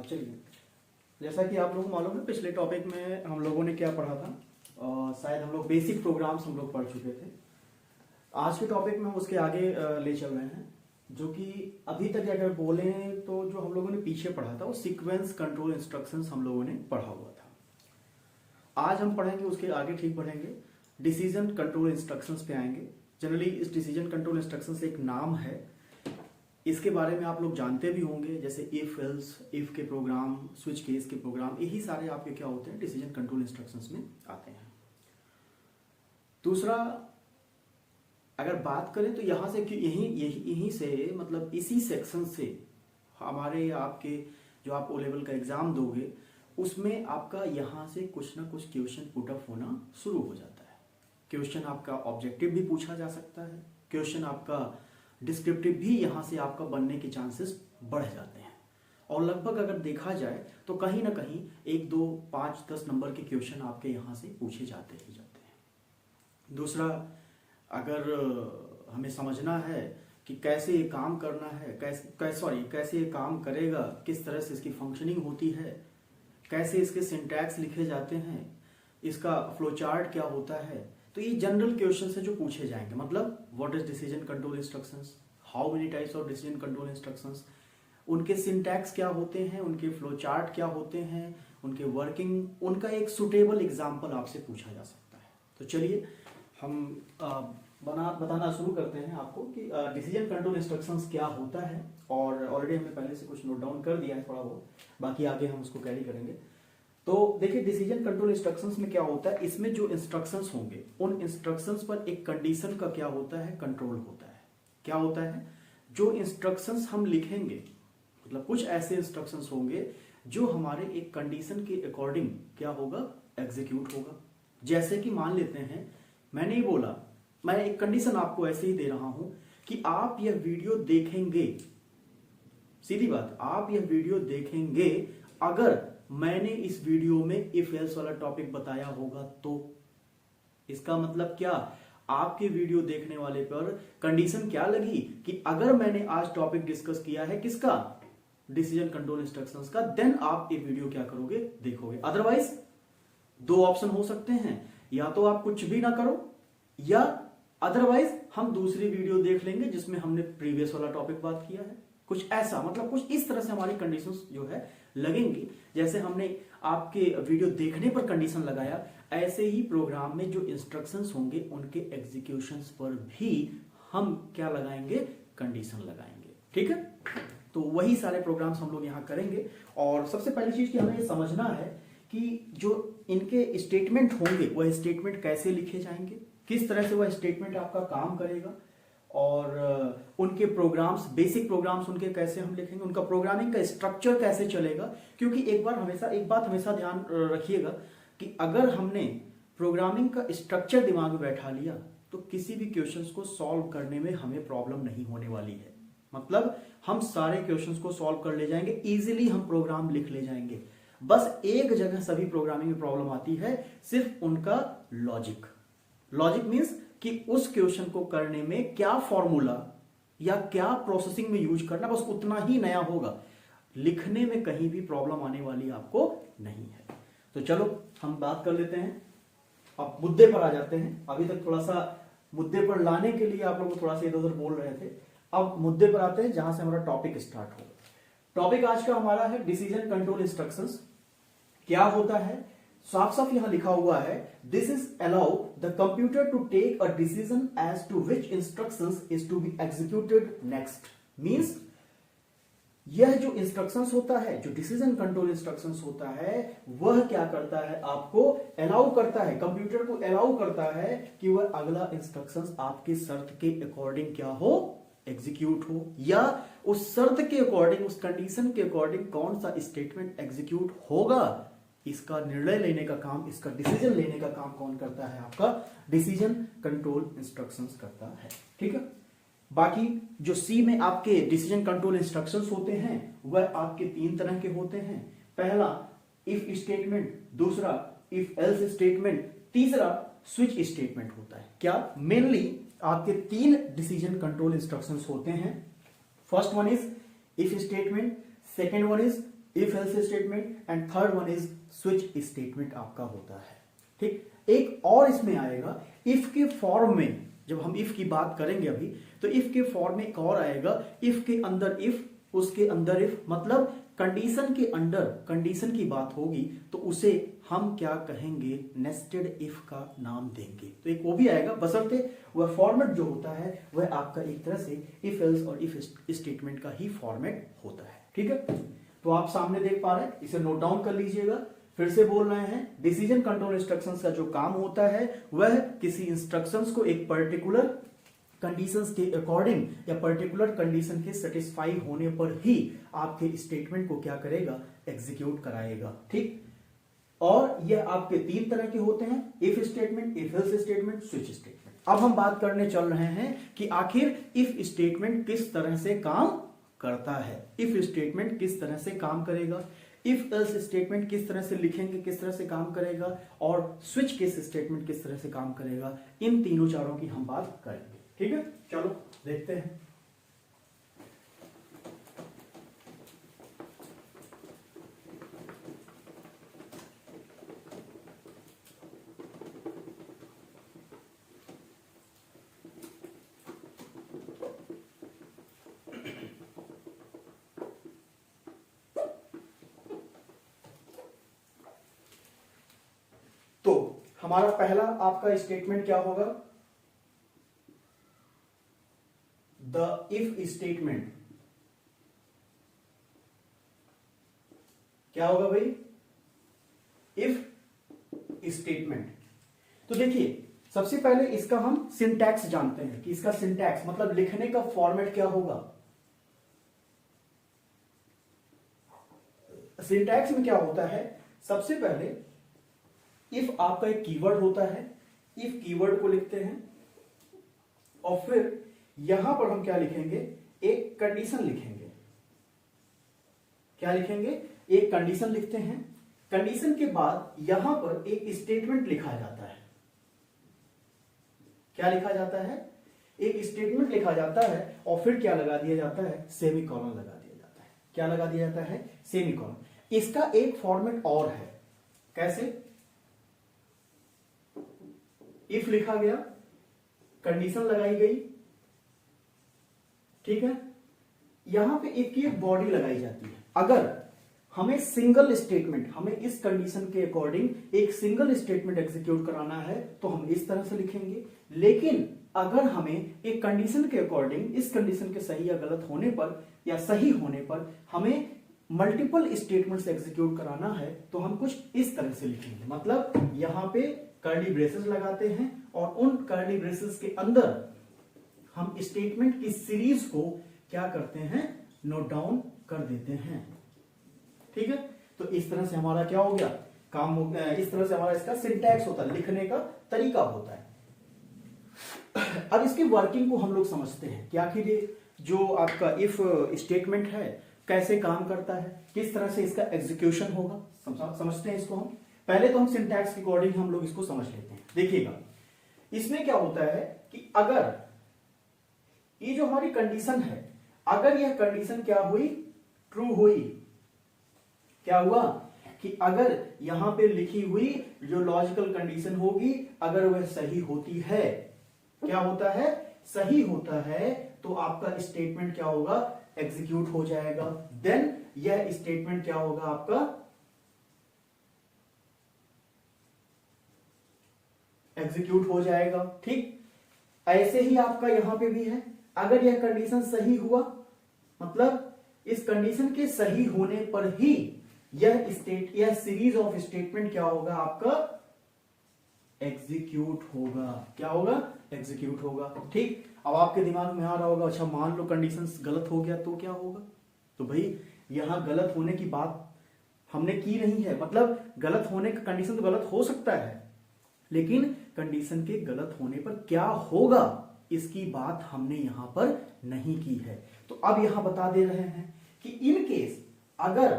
चलिए, जैसा कि आप लोगों को मालूम है पिछले टॉपिक में हम लोगों ने क्या पढ़ा था। शायद हम लोग बेसिक प्रोग्राम्स हम लोग पढ़ चुके थे। आज के टॉपिक में हम उसके आगे ले चल रहे हैं, जो कि अभी तक अगर बोलें तो जो हम लोगों ने पीछे पढ़ा था वो सीक्वेंस कंट्रोल इंस्ट्रक्शंस हम लोगों ने पढ़ा हुआ था। आज हम पढ़ेंगे उसके आगे, ठीक पढ़ेंगे, डिसीजन कंट्रोल इंस्ट्रक्शंस पे आएंगे। जनरली इस डिसीजन कंट्रोल इंस्ट्रक्शंस एक नाम है, इसके बारे में आप लोग जानते भी होंगे, जैसे इफ एल्स, इफ के प्रोग्राम, स्विच केस के प्रोग्राम, यही सारे आपके क्या होते हैं, डिसीजन कंट्रोल इंस्ट्रक्शंस में आते हैं। दूसरा, अगर बात करें तो यहां से यहीं से मतलब इसी सेक्शन से हमारे आपके जो आप ओ लेवल का एग्जाम दोगे उसमें आपका यहां से कुछ ना कुछ क्वेश्चन पुट अप होना शुरू हो जाता है। क्वेश्चन आपका ऑब्जेक्टिव भी पूछा जा सकता है, क्वेश्चन आपका डिस्क्रिप्टिव भी यहां से आपका बनने के चांसेस बढ़ जाते हैं। और लगभग अगर देखा जाए तो कहीं ना कहीं 1, 2, 5, 10 नंबर के क्वेश्चन आपके यहां से पूछे जाते ही जाते हैं। दूसरा, अगर हमें समझना है कि कैसे ये काम करना है, कैसे ये काम करेगा, किस तरह से इसकी फंक्शनिंग होती है, कैसे इसके सिंटैक्स लिखे जाते हैं, इसका फ्लो चार्ट क्या होता है, तो ये जनरल क्वेश्चन है जो पूछे जाएंगे। मतलब what is decision control instructions, how many types of decision control instructions, उनके सिंटैक्स क्या होते हैं, उनके फ्लो चार्ट क्या होते हैं, उनके वर्किंग, उनका एक सुटेबल एग्जाम्पल आपसे पूछा जा सकता है। तो चलिए हम बताना शुरू करते हैं आपको कि डिसीजन कंट्रोल इंस्ट्रक्शंस क्या होता है। और ऑलरेडी हमने पहले से कुछ नोट डाउन कर दिया है थोड़ा बहुत, बाकी आगे हम उसको कैरी करेंगे। तो देखिए, डिसीजन कंट्रोल इंस्ट्रक्शंस में क्या होता है, इसमें जो इंस्ट्रक्शंस होंगे उन इंस्ट्रक्शंस पर एक कंडीशन का क्या होता है, कंट्रोल होता है। क्या होता है, जो इंस्ट्रक्शंस हम लिखेंगे, मतलब कुछ ऐसे इंस्ट्रक्शंस होंगे जो हमारे एक कंडीशन के अकॉर्डिंग क्या होगा, एग्जीक्यूट होगा। जैसे कि मान लेते हैं, मैंने ही बोला, मैं एक कंडीशन आपको ऐसे ही दे रहा हूं कि आप यह वीडियो देखेंगे, सीधी बात, आप यह वीडियो देखेंगे अगर मैंने इस वीडियो में इफ एल्स वाला टॉपिक बताया होगा तो। इसका मतलब क्या, आपके वीडियो देखने वाले पर कंडीशन क्या लगी कि अगर मैंने आज टॉपिक डिस्कस किया है किसका, डिसीजन कंट्रोल इंस्ट्रक्शंस का, देन आप ये वीडियो क्या करोगे, देखोगे। अदरवाइज 2 ऑप्शन हो सकते हैं, या तो आप कुछ भी ना करो, या अदरवाइज हम दूसरी वीडियो देख लेंगे जिसमें हमने प्रीवियस वाला टॉपिक बात किया है। कुछ ऐसा, मतलब कुछ इस तरह से हमारी कंडीशंस जो है लगेंगी। जैसे हमने आपके वीडियो देखने पर कंडीशन लगाया, ऐसे ही प्रोग्राम में जो इंस्ट्रक्शंस होंगे उनके एग्जीक्यूशंस पर भी हम क्या लगाएंगे, कंडीशन लगाएंगे। ठीक है, तो वही सारे प्रोग्राम्स हम लोग यहां करेंगे। और सबसे पहली चीज कि हमें ये समझना है कि जो इनके स्टेटमेंट होंगे वह स्टेटमेंट कैसे लिखे जाएंगे, किस तरह से वह स्टेटमेंट आपका काम करेगा, और उनके प्रोग्राम्स, बेसिक प्रोग्राम्स उनके कैसे हम लिखेंगे, उनका प्रोग्रामिंग का स्ट्रक्चर कैसे चलेगा। क्योंकि एक बात हमेशा ध्यान रखिएगा कि अगर हमने प्रोग्रामिंग का स्ट्रक्चर दिमाग में बैठा लिया तो किसी भी क्वेश्चंस को सॉल्व करने में हमें प्रॉब्लम नहीं होने वाली है। मतलब हम सारे क्वेश्चंस को सॉल्व कर ले जाएंगे, इजीली हम प्रोग्राम लिख ले जाएंगे। बस एक जगह सभी प्रोग्रामिंग में प्रॉब्लम आती है, सिर्फ उनका लॉजिक। लॉजिक मीन्स कि उस क्वेश्चन को करने में क्या फॉर्मूला या क्या प्रोसेसिंग में यूज करना, बस उतना ही नया होगा। लिखने में कहीं भी प्रॉब्लम आने वाली आपको नहीं है। तो चलो हम बात कर लेते हैं, अब मुद्दे पर आ जाते हैं। अभी तक थोड़ा सा मुद्दे पर लाने के लिए आप लोग थोड़ा सा इधर उधर बोल रहे थे, अब मुद्दे पर आते हैं जहां से हमारा टॉपिक स्टार्ट हो। टॉपिक आज का हमारा है डिसीजन कंट्रोल इंस्ट्रक्शंस। क्या होता है, साफ साफ यहां लिखा हुआ है, this is allow the computer to take a decision as to which instructions is to be executed next. Means यह जो इंस्ट्रक्शंस होता है, जो डिसीजन कंट्रोल इंस्ट्रक्शंस होता है, वह क्या करता है, आपको अलाउ करता है, कंप्यूटर को अलाउ करता है कि वह अगला इंस्ट्रक्शंस आपके शर्त के अकॉर्डिंग क्या हो, एग्जीक्यूट हो, या उस शर्त के अकॉर्डिंग, उस कंडीशन के अकॉर्डिंग कौन सा स्टेटमेंट एग्जीक्यूट होगा, इसका निर्णय लेने का काम, इसका डिसीजन लेने का काम कौन करता है, आपका डिसीजन कंट्रोल इंस्ट्रक्शंस करता है। ठीक है, बाकी जो सी में आपके डिसीजन कंट्रोल इंस्ट्रक्शंस होते हैं वह आपके 3 तरह के होते हैं। पहला इफ स्टेटमेंट, दूसरा इफ एल्स स्टेटमेंट, तीसरा स्विच स्टेटमेंट होता है। क्या, मेनली आपके 3 डिसीजन कंट्रोल इंस्ट्रक्शंस होते हैं। First one is if statement, second one is if else statement and third one is switch statement आपका होता है। ठीक, एक और इसमें आएगा इफ के फॉर्म में, जब हम इफ की बात करेंगे अभी, तो इफ के फॉर्म में एक और आएगा, इफ के अंदर इफ, उसके अंदर इफ, मतलब कंडीशन के अंडर कंडीशन की बात होगी तो उसे हम क्या कहेंगे, नेस्टेड इफ का नाम देंगे। तो एक वो भी आएगा, बशर्ते वह फॉर्मेट जो होता है वह आपका एक तरह से इफ एल्स और इफ स्टेटमेंट का ही फॉर्मेट होता है। ठीक है, तो आप सामने देख पा रहे हैं, इसे नोट डाउन कर लीजिएगा। फिर से बोल रहे हैं, डिसीजन कंट्रोल इंस्ट्रक्शंस का जो काम होता है वह किसी इंस्ट्रक्शंस को एक पर्टिकुलर कंडीशंस के अकॉर्डिंग या पर्टिकुलर कंडीशन के सेटिस्फाई होने पर ही आपके स्टेटमेंट को क्या करेगा, एग्जीक्यूट कराएगा। ठीक, और यह आपके तीन तरह के होते हैं, if statement, if else statement, switch statement. अब हम बात करने चल रहे हैं कि आखिर इफ स्टेटमेंट किस तरह से काम करता है, इफ स्टेटमेंट किस तरह से काम करेगा, इफ एल्स स्टेटमेंट किस तरह से लिखेंगे, किस तरह से काम करेगा, और स्विच केस स्टेटमेंट किस तरह से काम करेगा। इन तीनों चारों की हम बात करेंगे। ठीक है, चलो देखते हैं। तो हमारा पहला आपका स्टेटमेंट क्या होगा, द इफ स्टेटमेंट। क्या होगा भाई, इफ स्टेटमेंट। तो देखिए, सबसे पहले इसका हम सिंटैक्स जानते हैं कि इसका सिंटैक्स मतलब लिखने का फॉर्मेट क्या होगा। सिंटैक्स में क्या होता है, सबसे पहले इफ आपका एक कीवर्ड होता है, इफ कीवर्ड को लिखते हैं और फिर यहां पर हम क्या लिखेंगे, एक कंडीशन लिखेंगे। क्या लिखेंगे, एक कंडीशन लिखते हैं। कंडीशन के बाद यहां पर एक स्टेटमेंट लिखा जाता है। क्या लिखा जाता है, एक स्टेटमेंट लिखा जाता है और फिर क्या लगा दिया जाता है, सेमीकोलन लगा दिया जाता है। क्या लगा दिया जाता है, सेमीकोलन। इसका एक फॉर्मेट और है, कैसे, इफ लिखा गया, कंडीशन लगाई गई, ठीक है, यहां पे इफ की एक बॉडी लगाई जाती है। अगर हमें सिंगल स्टेटमेंट, हमें इस कंडीशन के अकॉर्डिंग एक सिंगल स्टेटमेंट एग्जीक्यूट कराना है तो हम इस तरह से लिखेंगे। लेकिन अगर हमें एक कंडीशन के अकॉर्डिंग इस कंडीशन के सही या गलत होने पर या सही होने पर हमें मल्टीपल स्टेटमेंट्स एग्जीक्यूट कराना है तो हम कुछ इस तरह से लिखेंगे। मतलब यहां पे कर्ली ब्रेसेस लगाते हैं और उन कर्ली ब्रेसेस के अंदर हम स्टेटमेंट की सीरीज को क्या करते हैं, नोट डाउन कर देते हैं। ठीक है, तो इस तरह से हमारा क्या हो गया, काम हो गया। इस तरह से हमारा इसका सिंटैक्स होता है, लिखने का तरीका होता है। अब इसकी वर्किंग को हम लोग समझते हैं कि आखिर ये जो आपका इफ स्टेटमेंट है कैसे काम करता है, किस तरह से इसका एग्जीक्यूशन होगा, समझते हैं इसको हम। पहले तो हम सिंटैक्स के अकॉर्डिंग हम लोग इसको समझ लेते हैं। देखिएगा, इसमें क्या होता है कि अगर ये जो हमारी कंडीशन है, अगर यह कंडीशन क्या हुई, ट्रू हुई, क्या हुआ कि अगर यहां पे लिखी हुई जो लॉजिकल कंडीशन होगी अगर वह सही होती है, क्या होता है, सही होता है, तो आपका स्टेटमेंट क्या होगा, एग्जीक्यूट हो जाएगा। देन यह स्टेटमेंट क्या होगा, आपका एग्जीक्यूट हो जाएगा। ठीक, ऐसे ही आपका यहां पे भी है, अगर यह कंडीशन सही हुआ, मतलब इस कंडीशन के सही होने पर ही यह सीरीज ऑफ स्टेटमेंट क्या होगा, आपका एग्जीक्यूट होगा। क्या होगा, एग्जीक्यूट होगा। ठीक, अब आपके दिमाग में आ रहा होगा, अच्छा मान लो कंडीशन गलत हो गया तो क्या होगा। तो भाई यहां गलत होने की बात हमने की नहीं है, मतलब गलत होने का कंडीशन तो गलत हो सकता है, लेकिन कंडीशन के गलत होने पर क्या होगा इसकी बात हमने यहां पर नहीं की है। तो अब यहां बता दे रहे हैं कि इन केस अगर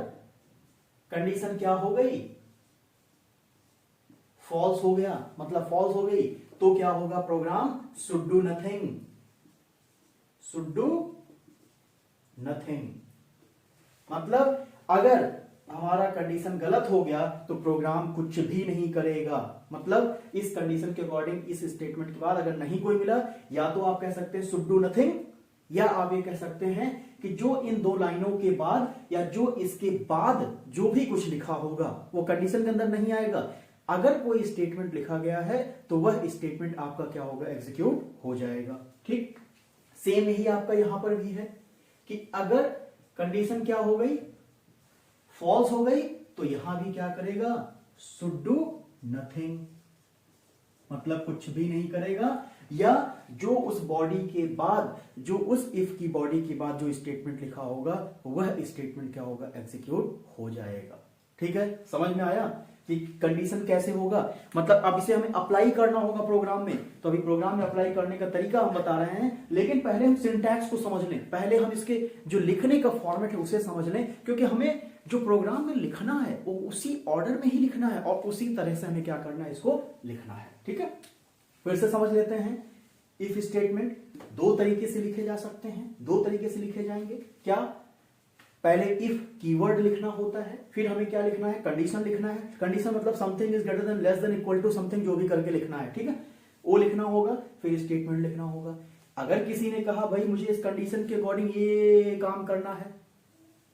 कंडीशन क्या हो गई, फॉल्स हो गया, मतलब फॉल्स हो गई, तो क्या होगा, programme should do nothing, should do nothing. मतलब अगर हमारा कंडीशन गलत हो गया तो प्रोग्राम कुछ भी नहीं करेगा। मतलब इस कंडीशन के अकॉर्डिंग इस स्टेटमेंट के बाद अगर नहीं कोई मिला, या तो आप कह सकते हैं शुड डू नथिंग, या आप ये कह सकते हैं कि जो इन दो लाइनों के बाद या जो इसके बाद जो भी कुछ लिखा होगा वो कंडीशन के अंदर नहीं आएगा। अगर कोई स्टेटमेंट लिखा गया है तो वह स्टेटमेंट आपका क्या होगा, एग्जीक्यूट हो जाएगा। ठीक, सेम यही आपका यहां पर भी है कि अगर कंडीशन क्या हो गई, फॉल्स हो गई, तो यहां भी क्या करेगा, शुड डू नथिंग, मतलब कुछ भी नहीं करेगा। या जो उस बॉडी के बाद, जो उस इफ की बॉडी के बाद जो स्टेटमेंट लिखा होगा वह स्टेटमेंट क्या होगा, एग्जीक्यूट हो जाएगा। ठीक है, समझ में आया कि कंडीशन कैसे होगा। मतलब अब इसे हमें अप्लाई करना होगा प्रोग्राम में, तो अभी प्रोग्राम में अप्लाई करने का तरीका हम बता रहे हैं, लेकिन पहले हम सिंटैक्स को समझ लें, पहले हम इसके जो लिखने का फॉर्मेट है उसे समझ लें, क्योंकि हमें जो प्रोग्राम में लिखना है वो उसी ऑर्डर में ही लिखना है और उसी तरह से हमें क्या करना है, इसको लिखना है। ठीक है, फिर से समझ लेते हैं। इफ स्टेटमेंट दो तरीके से लिखे जा सकते हैं, दो तरीके से लिखे जाएंगे। क्या, पहले इफ कीवर्ड लिखना होता है, फिर हमें क्या लिखना है, कंडीशन लिखना है। कंडीशन मतलब something is greater than, less than, equal to something, जो भी करके लिखना है। ठीक है, वो लिखना होगा, फिर स्टेटमेंट लिखना होगा। अगर किसी ने कहा भाई मुझे इस कंडीशन के अकॉर्डिंग ये काम करना है,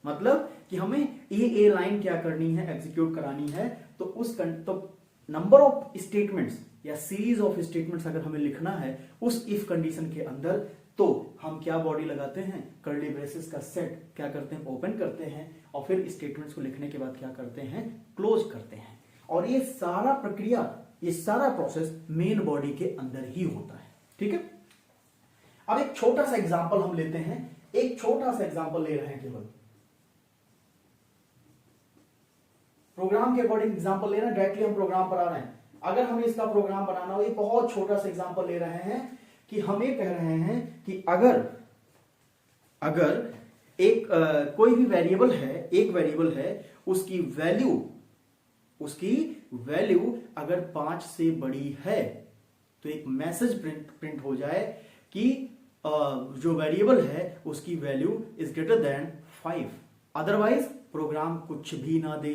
मतलब कि हमें ये लाइन क्या करनी है, एग्जीक्यूट करानी है, तो उस नंबर ऑफ स्टेटमेंट्स या सीरीज ऑफ स्टेटमेंट्स अगर हमें लिखना है उस इफ कंडीशन के अंदर, तो हम क्या बॉडी लगाते हैं, कर्ली ब्रेसेस का सेट क्या करते हैं, ओपन करते हैं, और फिर स्टेटमेंट्स को लिखने के बाद क्या करते हैं, क्लोज करते हैं। और ये सारा प्रक्रिया, ये सारा प्रोसेस मेन बॉडी के अंदर ही होता है। ठीक है, अब एक छोटा सा एग्जांपल हम लेते हैं, एक छोटा सा एग्जांपल ले रहे हैं, केवल प्रोग्राम के अकॉर्डिंग एग्जांपल ले रहे हैं, डायरेक्टली हम प्रोग्राम पर आ रहे हैं। अगर हमें इसका प्रोग्राम बनाना हो, ये बहुत छोटा सा एग्जांपल ले रहे हैं कि हम ये कह रहे हैं कि अगर एक कोई भी वेरिएबल है, एक वेरिएबल है, उसकी वैल्यू अगर 5 से बड़ी है तो एक मैसेज प्रिंट हो जाए कि जो वेरिएबल है उसकी value is greater than 5, otherwise program कुछ भी ना दे।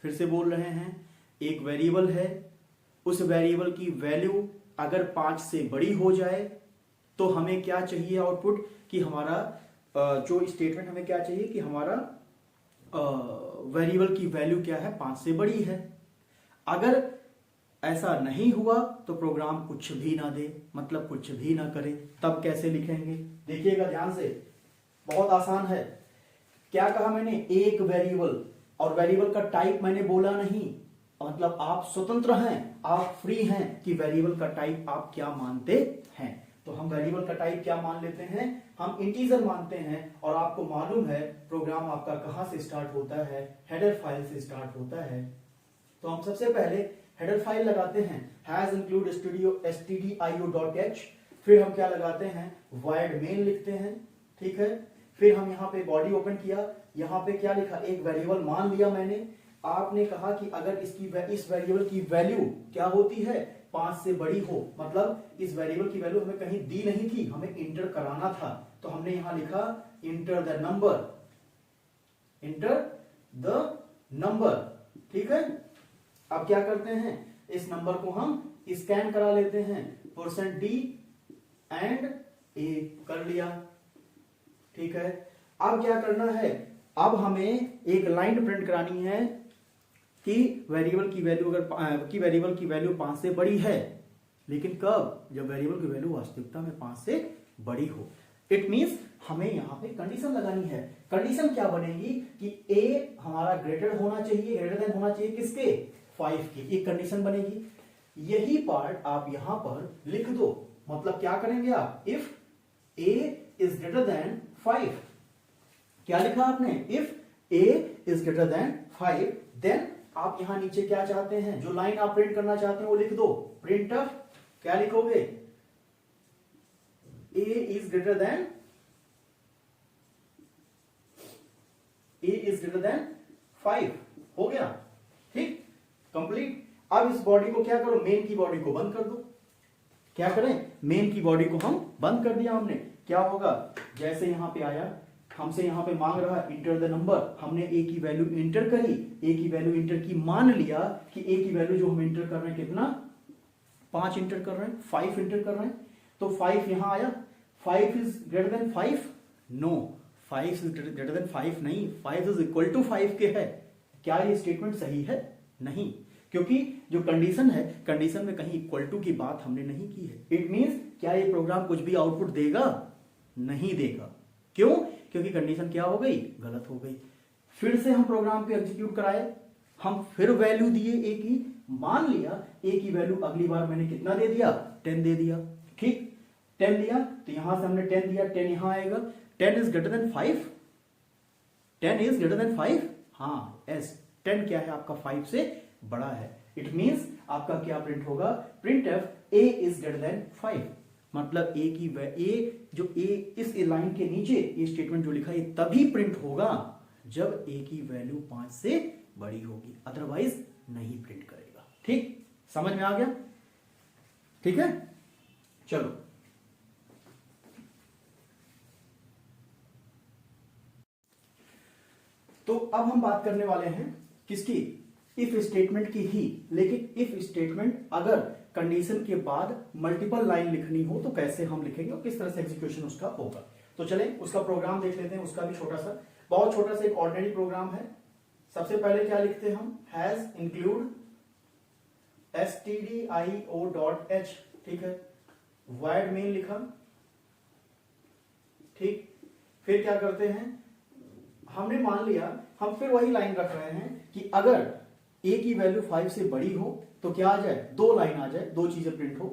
फिर से बोल रहे हैं, एक वेरिएबल है, उस वेरिएबल की वैल्यू अगर 5 से बड़ी हो जाए तो हमें क्या चाहिए आउटपुट, कि हमारा जो स्टेटमेंट हमें क्या चाहिए कि हमारा वेरिएबल की वैल्यू क्या है, 5 से बड़ी है। अगर ऐसा नहीं हुआ तो प्रोग्राम कुछ भी ना दे, मतलब कुछ भी ना करे। तब कैसे लिखेंगे, देखिएगा ध्यान से, बहुत आसान है। क्या कहा मैंने, एक वेरिएबल, और वेरिएबल का टाइप मैंने बोला नहीं, मतलब आप स्वतंत्र हैं, आप फ्री हैं कि वेरिएबल का टाइप आप क्या मानते हैं। तो हम वेरिएबल का टाइप क्या मान लेते हैं, हम इंटीजर मानते हैं। और आपको मालूम है प्रोग्राम आपका कहां से स्टार्ट होता है, हेडर फाइल से स्टार्ट होता है। तो हम सबसे पहले हेडर फाइल लगाते हैं, हैज इंक्लूड stdio.h, फिर हम क्या लगाते हैं, void main लिखते हैं। ठीक है, फिर हम यहाँ पे बॉडी ओपन किया, यहाँ पे क्या लिखा, एक वेरिएबल मान लिया मैंने। आपने कहा कि अगर इस वेरिएबल की वैल्यू क्या होती है, 5 से बड़ी हो, मतलब इस वेरिएबल की वैल्यू हमें कहीं दी नहीं थी, हमें इंटर कराना था, तो हमने यहां लिखा इंटर द नंबर। ठीक है, अब क्या करते हैं, इस नंबर को हम स्कैन करा लेते हैं, %d एंड a कर लिया। ठीक है, अब क्या करना है, अब हमें एक लाइन प्रिंट करानी है कि वेरिएबल की वैल्यू 5 से बड़ी है, लेकिन कब, जब वेरिएबल की वैल्यू वास्तविकता में 5 से बड़ी हो। इट मींस हमें यहां पे कंडीशन लगानी है। कंडीशन क्या बनेगी कि a हमारा ग्रेटर देन होना चाहिए किसके, 5 की, एक कंडीशन बनेगी। यही पार्ट आप यहां पर लिख दो, मतलब क्या करेंगे आप, if a is greater than 5, क्या लिखा आपने, if a is greater than 5, then आप यहां नीचे क्या चाहते हैं, जो लाइन आप प्रिंट करना चाहते हैं वो लिख दो, प्रिंटफ क्या लिखोगे, a इज ग्रेटर देन 5, हो गया। ठीक, कंप्लीट। अब इस बॉडी को क्या करो, मेन की बॉडी को बंद कर दो। क्या करें, मेन की बॉडी को हम बंद कर दिया हमने। क्या होगा, जैसे यहां पे आया हमसे यहाँ पे मांग रहा है इंटर द नंबर, हमने ए की वैल्यू इंटर करी, ए की वैल्यू इंटर की, मान लिया कि ए की वैल्यू जो हम इंटर कर रहे हैं कितना 5 इंटर कर रहे हैं, 5 इंटर कर रहे हैं, तो 5 यहां आया, 5 is greater than 5, no 5 is greater than 5 नहीं, 5 इज इक्वल टू 5 के है। क्या ये स्टेटमेंट सही है? नहीं, क्योंकि जो कंडीशन है, कंडीशन में कहीं इक्वल टू की बात हमने नहीं की है। इट मींस क्या ये प्रोग्राम कुछ भी आउटपुट देगा? नहीं देगा। क्यों? क्योंकि कंडीशन क्या हो गई? गलत हो गई। फिर से हम प्रोग्राम को एग्जीक्यूट कराए, हम फिर वैल्यू दिए ए की, मान लिया ए की वैल्यू अगली बार मैंने कितना दे दिया? 10 दे दिया। ठीक, 10 दिया तो यहां से हमने 10 दिया, 10 यहां आएगा। 10 is greater than 5, 10 is greater than 5, हाँ एस 10 क्या है आपका 5 से बड़ा है। इट मींस आपका क्या प्रिंट होगा? Print F A is greater than 5, मतलब ए की ए जो ए इस लाइन के नीचे ये स्टेटमेंट जो लिखा है तभी प्रिंट होगा जब ए की वैल्यू 5 से बड़ी होगी, अदरवाइज नहीं प्रिंट करेगा। ठीक, समझ में आ गया? ठीक है, चलो तो अब हम बात करने वाले हैं किसकी? इफ स्टेटमेंट की ही। लेकिन इफ स्टेटमेंट अगर कंडीशन के बाद मल्टीपल लाइन लिखनी हो तो कैसे हम लिखेंगे और किस तरह से एग्जीक्यूशन उसका होगा। तो चलें उसका प्रोग्राम देख लेते हैं, उसका भी छोटा सा, बहुत छोटा सा एक ऑर्डिनरी प्रोग्राम है। सबसे पहले क्या लिखते हैं हम? हैज इंक्लूड stdio.h, ठीक है, void main लिखा। ठीक, फिर क्या करते हैं, हमने मान लिया, हम फिर वही लाइन रख रहे हैं कि अगर a की वैल्यू 5 से बड़ी हो तो क्या आ जाए? 2 लाइन आ जाए, 2 चीजें प्रिंट हो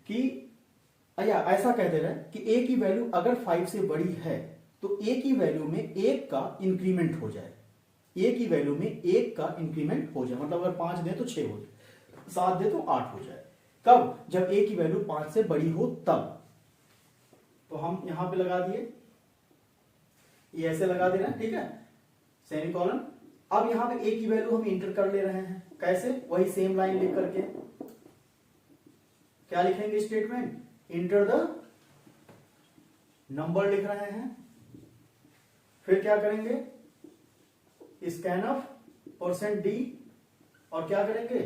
कि या ऐसा कह दे रहे हैं कि a की वैल्यू अगर 5 से बड़ी है तो a की वैल्यू में 1 का इंक्रीमेंट हो जाए, a की वैल्यू में 1 का इंक्रीमेंट हो जाए, मतलब अगर 5 दे तो 6 हो जाए, 7 दे तो 8 हो जाए। कब? जब a की वैल्यू 5 से बड़ी हो तब। तो हम यहां पे लगा दिए, ये ऐसे लगा दे रहे हैं, ठीक है, सेमीकोलन। अब यहां पे a की वैल्यू हम इंटर कर ले रहे हैं, कैसे? वही सेम लाइन लिख करके क्या लिखेंगे? स्टेटमेंट इंटर द नंबर लिख रहे हैं, फिर क्या करेंगे? स्कैन ऑफ %d, और क्या करेंगे?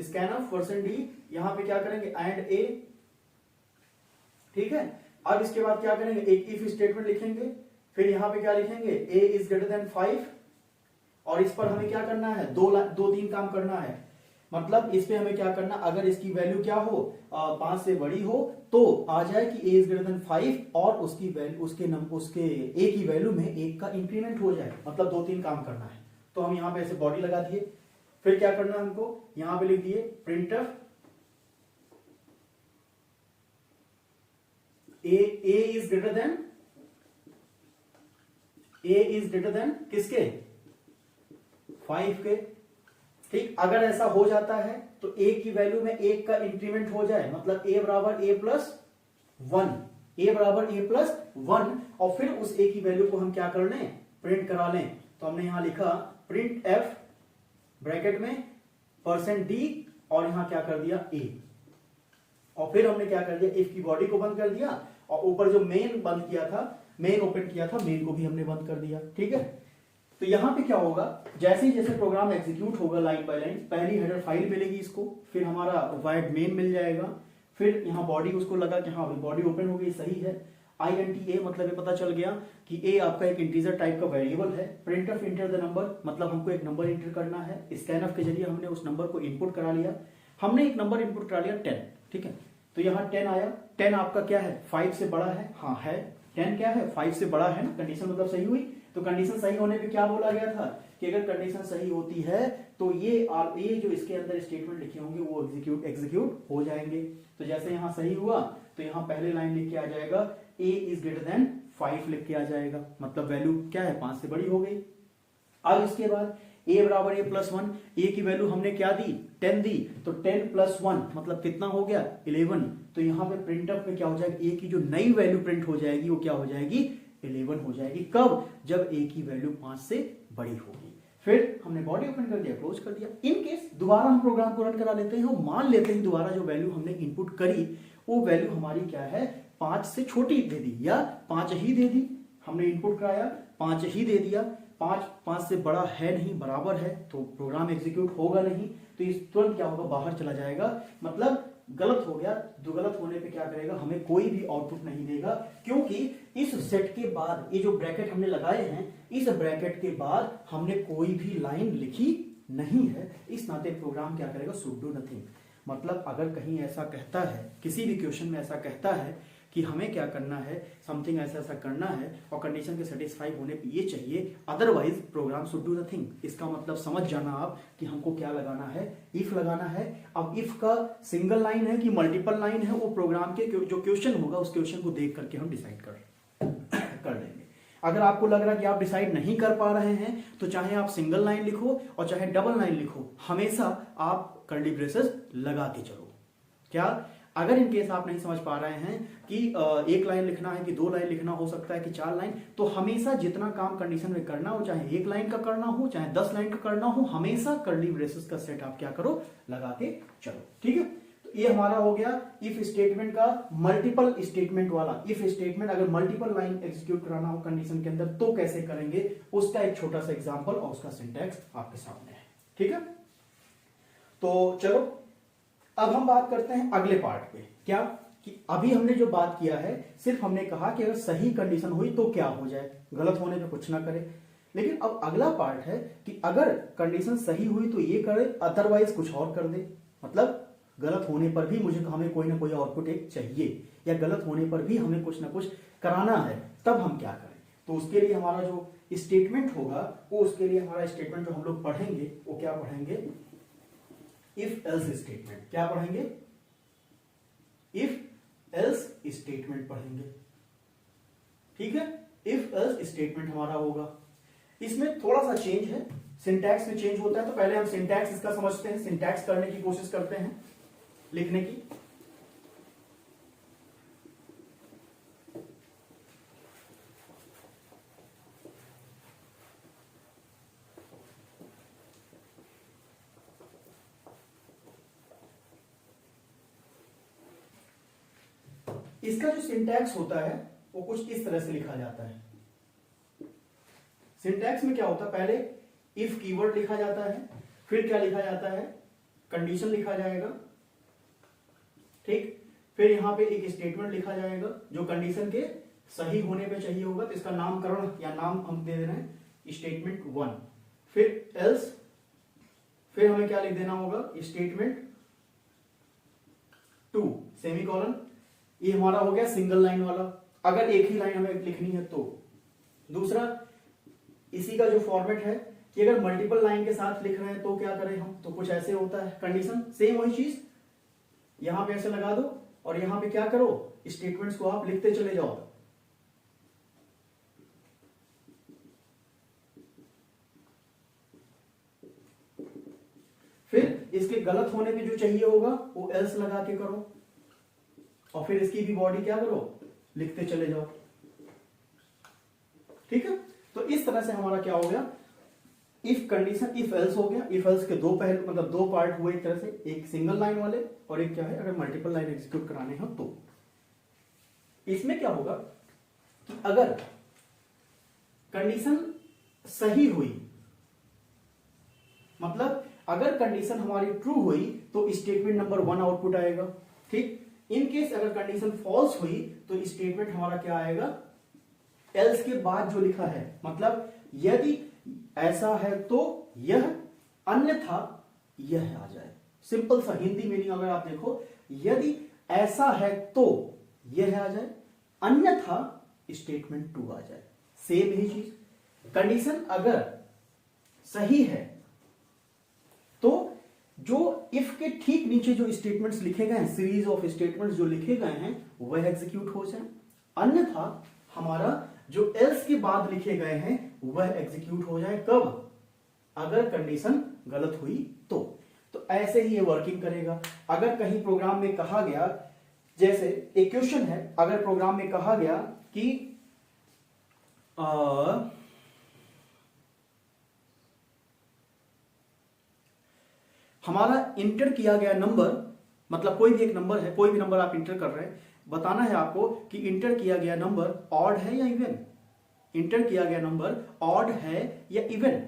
स्कैन ऑफ %d, यहां पे क्या करेंगे? एंड a, ठीक है। अब इसके बाद क्या करेंगे? एक इफ स्टेटमेंट लिखेंगे, फिर यहां पे क्या लिखेंगे? a इज ग्रेटर देन 5, और इस पर हमें क्या करना है? 2-3 काम करना है। मतलब इस पे हमें क्या करना, अगर इसकी वैल्यू क्या हो 5 से बड़ी हो तो आ जाए कि a इज ग्रेटर देन 5 और उसकी वैल्यू उसके a की वैल्यू में 1 का इंक्रीमेंट हो जाए, मतलब 2-3 काम करना है। तो हम यहां पे ऐसे बॉडी लगा दिए, फिर क्या करना हमको? यहां पे लिख दिए printf a is greater then किसके? 5 के। ठीक, अगर ऐसा हो जाता है तो a की वैल्यू में 1 का इंक्रीमेंट हो जाए, मतलब a बराबर a प्लस 1, a बराबर a प्लस 1, और फिर उस a की वैल्यू को हम क्या कर लें? प्रिंट करा लें। तो हमने यहां लिखा प्रिंट f ब्रैकेट में %d, और यहां क्या कर दिया? a, और फिर हमने क्या कर दिया? इफ की बॉडी को बंद कर दिया, और ऊपर जो मेन बंद किया था, मेन ओपन किया था, मेन को भी हमने बंद कर दिया। ठीक है, तो यहां पे क्या होगा? जैसे जैसे प्रोग्राम एग्जीक्यूट होगा लाइन बाय लाइन, पहली हेडर फाइल मिलेगी इसको, फिर हमारा void main मिल जाएगा, फिर यहाँ बॉडी उसको लगा कि हाँ बॉडी ओपन हो गई, सही है। INT मतलब ये पता चल गया कि a आपका एक इंटीजर टाइप का वेरिएबल है। Print of inter the number, मतलब हमको एक नंबर इंटर करना है। स्कैन ऑफ के जरिए हमने उस नंबर को इनपुट करा लिया, हमने एक नंबर इनपुट करा लिया 10, ठीक है। तो यहाँ 10 आया, 10 आपका क्या है? 5 से बड़ा है, हाँ है। 10 क्या है? 5 से बड़ा है ना, कंडीशन मतलब सही हुई। तो कंडीशन सही होने पे क्या बोला गया था कि अगर कंडीशन सही होती है तो ये जो इसके अंदर स्टेटमेंट लिखे होंगे वो एग्जीक्यूट हो जाएंगे। तो जैसे यहाँ सही हुआ तो यहाँ पहले लाइन लिख के आ जाएगा a इज ग्रेटर देन 5 लिख के आ जाएगा, मतलब वैल्यू क्या है? 5 से बड़ी हो गई। अब इसके बाद a बराबर a प्लस 1, a की वैल्यू हमने क्या दी? 10 दी, तो 10 प्लस 1 मतलब कितना हो गया? 11। तो यहाँ पे प्रिंटअप में क्या हो जाएगा? a की जो नई वैल्यू प्रिंट हो जाएगी वो क्या हो जाएगी? 11 हो जाएगी। कब? जब a की वैल्यू 5 से बड़ी होगी। फिर हमने बॉडी ओपन कर दिया, क्लोज कर दिया। इन केस दोबारा हम प्रोग्राम को रन करा लेते हैं और मान लेते हैं दोबारा जो वैल्यू हमने इनपुट करी वो वैल्यू हमारी क्या है? 5 से छोटी दे दी या 5 ही दे दी। हमने इनपुट कराया 5 ही दे दिया, 5 से बड़ा है नहीं, बराबर है, तो प्रोग्राम एग्जीक्यूट होगा नहीं, तो इस तुरंत क्या होगा, बाहर चला जाएगा, मतलब गलत हो गया। जो गलत होने पे क्या करेगा, हमें कोई भी आउटपुट नहीं देगा, क्योंकि इस सेट के बाद ये जो ब्रैकेट हमने लगाए हैं, इस ब्रैकेट के बाद हमने कोई भी लाइन लिखी नहीं है। इस नाते प्रोग्राम क्या करेगा, शुड डू नथिंग। मतलब अगर कहीं ऐसा कहता है, किसी भी क्वेश्चन में ऐसा कहता है कि हमें क्या करना है, समथिंग ऐसा ऐसा करना है और कंडीशन के सेटिस्फाई होने पे ये चाहिए, otherwise programme should do nothing. इसका मतलब समझ जाना आप कि हमको क्या लगाना है, इफ लगाना है। अब इफ का सिंगल लाइन है कि मल्टीपल लाइन है, वो प्रोग्राम के जो क्वेश्चन होगा उस क्वेश्चन को देख करके हम डिसाइड कर लेंगे। अगर आपको लग रहा है कि आप डिसाइड नहीं कर पा रहे हैं, तो चाहे आप सिंगल लाइन लिखो और चाहे डबल लाइन लिखो, हमेशा आप कर्ली ब्रेसेस लगा के चलो। क्या अगर इन केस आप नहीं समझ पा रहे हैं कि एक लाइन लिखना है कि 2 लाइन लिखना हो सकता है कि 4 लाइन, तो हमेशा जितना काम कंडीशन में करना हो, चाहे 1 लाइन का करना हो चाहे 10 लाइन का करना हो, हमेशा कर्ली ब्रेसेस का सेट आप क्या करो, लगा के चलो। ठीक है, तो ये हमारा हो गया इफ स्टेटमेंट का मल्टीपल स्टेटमेंट वाला। इफ स्टेटमेंट अगर मल्टीपल लाइन एग्जीक्यूट कराना हो कंडीशन के अंदर तो कैसे करेंगे, उसका एक छोटा सा एग्जांपल और उसका सिंटैक्स आपके सामने है। ठीक है, तो चलो अब हम बात करते हैं अगले पार्ट पे। क्या कि अभी हमने जो बात किया है, सिर्फ हमने कहा कि अगर सही कंडीशन हुई तो क्या हो जाए, गलत होने पे कुछ ना करे। लेकिन अब अगला पार्ट है कि अगर कंडीशन सही हुई तो ये करे, अदरवाइज कुछ और कर दे। मतलब गलत होने पर भी हमें कोई ना कोई आउटपुट एक चाहिए, या गलत होने पर भी हमें कुछ ना कुछ कराना है, तब हम क्या करें। तो उसके लिए हमारा जो स्टेटमेंट होगा, वो उसके लिए हमारा स्टेटमेंट जो हम लोग पढ़ेंगे वो क्या पढ़ेंगे, इफ एल्स स्टेटमेंट। क्या पढ़ेंगे, इफ एल्स स्टेटमेंट पढ़ेंगे। ठीक है, इफ एल्स स्टेटमेंट हमारा होगा। इसमें थोड़ा सा चेंज है, सिंटैक्स में चेंज होता है, तो पहले हम सिंटैक्स इसका समझते हैं, सिंटैक्स करने की कोशिश करते हैं लिखने की। इसका जो सिंटैक्स होता है वो कुछ इस तरह से लिखा जाता है। सिंटैक्स में क्या होता है, पहले इफ कीवर्ड लिखा जाता है, फिर क्या लिखा जाता है, कंडीशन लिखा जाएगा। ठीक, फिर यहां पे एक स्टेटमेंट लिखा जाएगा जो कंडीशन के सही होने पे चाहिए होगा, तो इसका नामकरण या नाम हम दे दे रहे हैं स्टेटमेंट 1। फिर एल्स, फिर हमें क्या लिख देना होगा, स्टेटमेंट 2 सेमीकोलन। ये हमारा हो गया सिंगल लाइन वाला, अगर एक ही लाइन हमें लिखनी है तो। दूसरा, इसी का जो फॉर्मेट है कि अगर मल्टीपल लाइन के साथ लिख रहे हैं तो क्या करें हम, तो कुछ ऐसे होता है। कंडीशन सेम वही चीज, यहां पे ऐसे लगा दो और यहां पे क्या करो, स्टेटमेंट्स को आप लिखते चले जाओ। फिर इसके गलत होने पे जो चाहिए होगा वो एल्स लगा के करो, और फिर इसकी भी बॉडी क्या करो, लिखते चले जाओ। ठीक है, तो इस तरह से हमारा क्या हो गया, इफ कंडीशन इफ एल्स हो गया। इफ एल्स के दो पहलू, मतलब 2 पार्ट हुए एक तरह से, एक सिंगल लाइन वाले और एक क्या है अगर मल्टीपल लाइन एग्जीक्यूट कराने हो तो। इसमें क्या होगा कि अगर कंडीशन सही हुई, मतलब अगर कंडीशन हमारी ट्रू हुई तो स्टेटमेंट नंबर 1 आउटपुट आएगा। ठीक, इन केस अगर कंडीशन फॉल्स हुई तो स्टेटमेंट हमारा क्या आएगा, एल्स के बाद जो लिखा है, मतलब यदि ऐसा है तो यह, अन्यथा यह आ जाए। सिंपल सा हिंदी मीनिंग अगर आप देखो, यदि ऐसा है तो यह आ जाए, अन्यथा स्टेटमेंट 2 आ जाए। सेम ही चीज, कंडीशन अगर सही है तो जो इफ के ठीक नीचे जो स्टेटमेंट्स लिखे गए हैं, सीरीज ऑफ स्टेटमेंट्स जो लिखे गए हैं वह एग्जीक्यूट हो जाए, अन्यथा हमारा जो एल्स के बाद लिखे गए हैं वह एग्जीक्यूट हो जाए। कब, अगर कंडीशन गलत हुई तो ऐसे ही ये वर्किंग करेगा। अगर कहीं प्रोग्राम में कहा गया, जैसे एक क्वेश्चन है, अगर प्रोग्राम में कहा गया कि हमारा इंटर किया गया नंबर, मतलब कोई भी एक नंबर है, कोई भी नंबर आप इंटर कर रहे हैं, बताना है आपको कि इंटर किया गया नंबर ऑड है या इवन। इंटर किया गया नंबर ऑड है या इवन।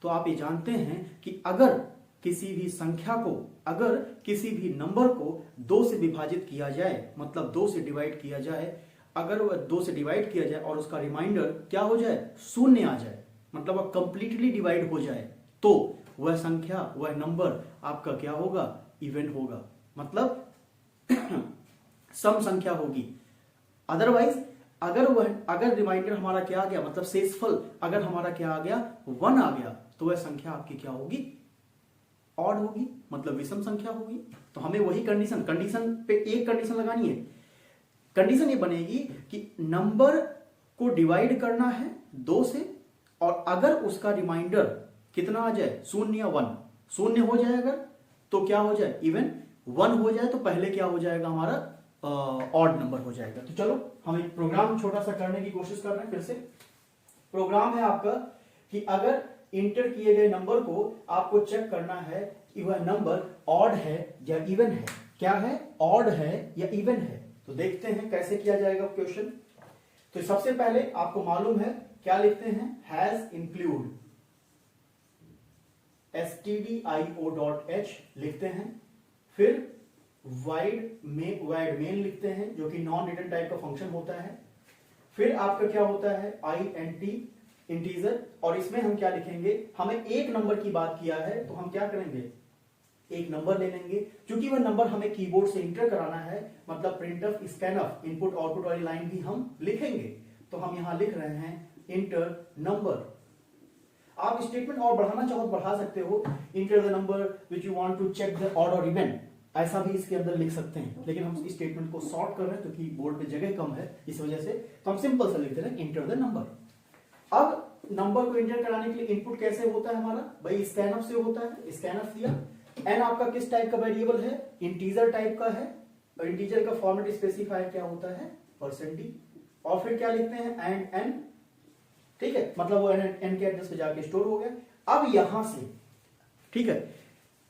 तो आप ये जानते हैं कि अगर किसी भी संख्या को, अगर किसी भी नंबर को 2 से विभाजित किया जाए, मतलब 2 से डिवाइड किया जाए, अगर वह 2 से डिवाइड किया जाए और उसका रिमाइंडर क्या हो जाए, शून्य आ जाए, मतलब वह कंप्लीटली डिवाइड हो जाए, तो वह संख्या, वह नंबर आपका क्या होगा, इवन होगा, मतलब सम संख्या होगी। अदरवाइज अगर रिमाइंडर हमारा क्या आ गया, मतलब शेषफल अगर हमारा क्या आ गया, 1 आ गया, तो वह संख्या आपकी क्या होगी, ऑड होगी, मतलब विषम संख्या होगी। तो हमें वही कंडीशन पे एक कंडीशन लगानी है। कंडीशन ये बनेगी कि नंबर को डिवाइड करना है 2 से, और अगर उसका रिमाइंडर कितना आ जाए, 0 या 1, 0 हो जाए अगर, तो क्या हो जाए, इवन, 1 हो जाए तो पहले क्या हो जाएगा, हमारा ऑड नंबर हो जाएगा। तो चलो हम एक प्रोग्राम छोटा सा करने की कोशिश कर रहे हैं। फिर से प्रोग्राम है आपका कि अगर इंटर किए गए नंबर को आपको चेक करना है कि वह नंबर ऑड है या इवन है। क्या है, ऑड है या इवन है। तो देखते हैं कैसे किया जाएगा क्वेश्चन। तो सबसे पहले आपको मालूम है क्या लिखते हैं, हैज इंक्लूड stdio.h लिखते हैं, फिर वाइड मेन लिखते हैं जो कि नॉन रिटर्न टाइप का फंक्शन होता है, फिर आपका क्या होता है int इंटीजर, और इसमें हम क्या लिखेंगे, हमें एक नंबर की बात किया है तो हम क्या करेंगे, एक नंबर ले लेंगे। क्योंकि वह नंबर हमें कीबोर्ड से इंटर कराना है, मतलब प्रिंटफ स्कैनफ इनपुट आउटपुट वाली लाइन भी हम लिखेंगे। तो हम यहां लिख रहे हैं इंटर नंबर। आप स्टेटमेंट और बढ़ाना चाहो तो बढ़ा सकते हो, enter the number which you want to check the odd और इवन, ऐसा भी इसके अंदर लिख सकते हैं। लेकिन हम इस स्टेटमेंट को शॉर्ट कर रहे हैं क्योंकि बोर्ड पे जगह कम है, इस वजह से तो हम सिंपल सा लिख दे रहे हैं इंटर द नंबर। अब नंबर को इंटर कराने के लिए इनपुट कैसे होता है हमारा, भाई स्कैनफ से होता है। स्कैनफ दिया, एन आपका किस टाइप का वेरिएबल है, इंटीजर टाइप का है, और इंटीजर का फॉर्मेट स्पेसिफायर क्या होता है, %d, और फिर क्या लिखते हैं एंड एन, ठीक है, मतलब वो एन के एड्रेस पे जाके स्टोर हो गया। अब यहां से, ठीक है,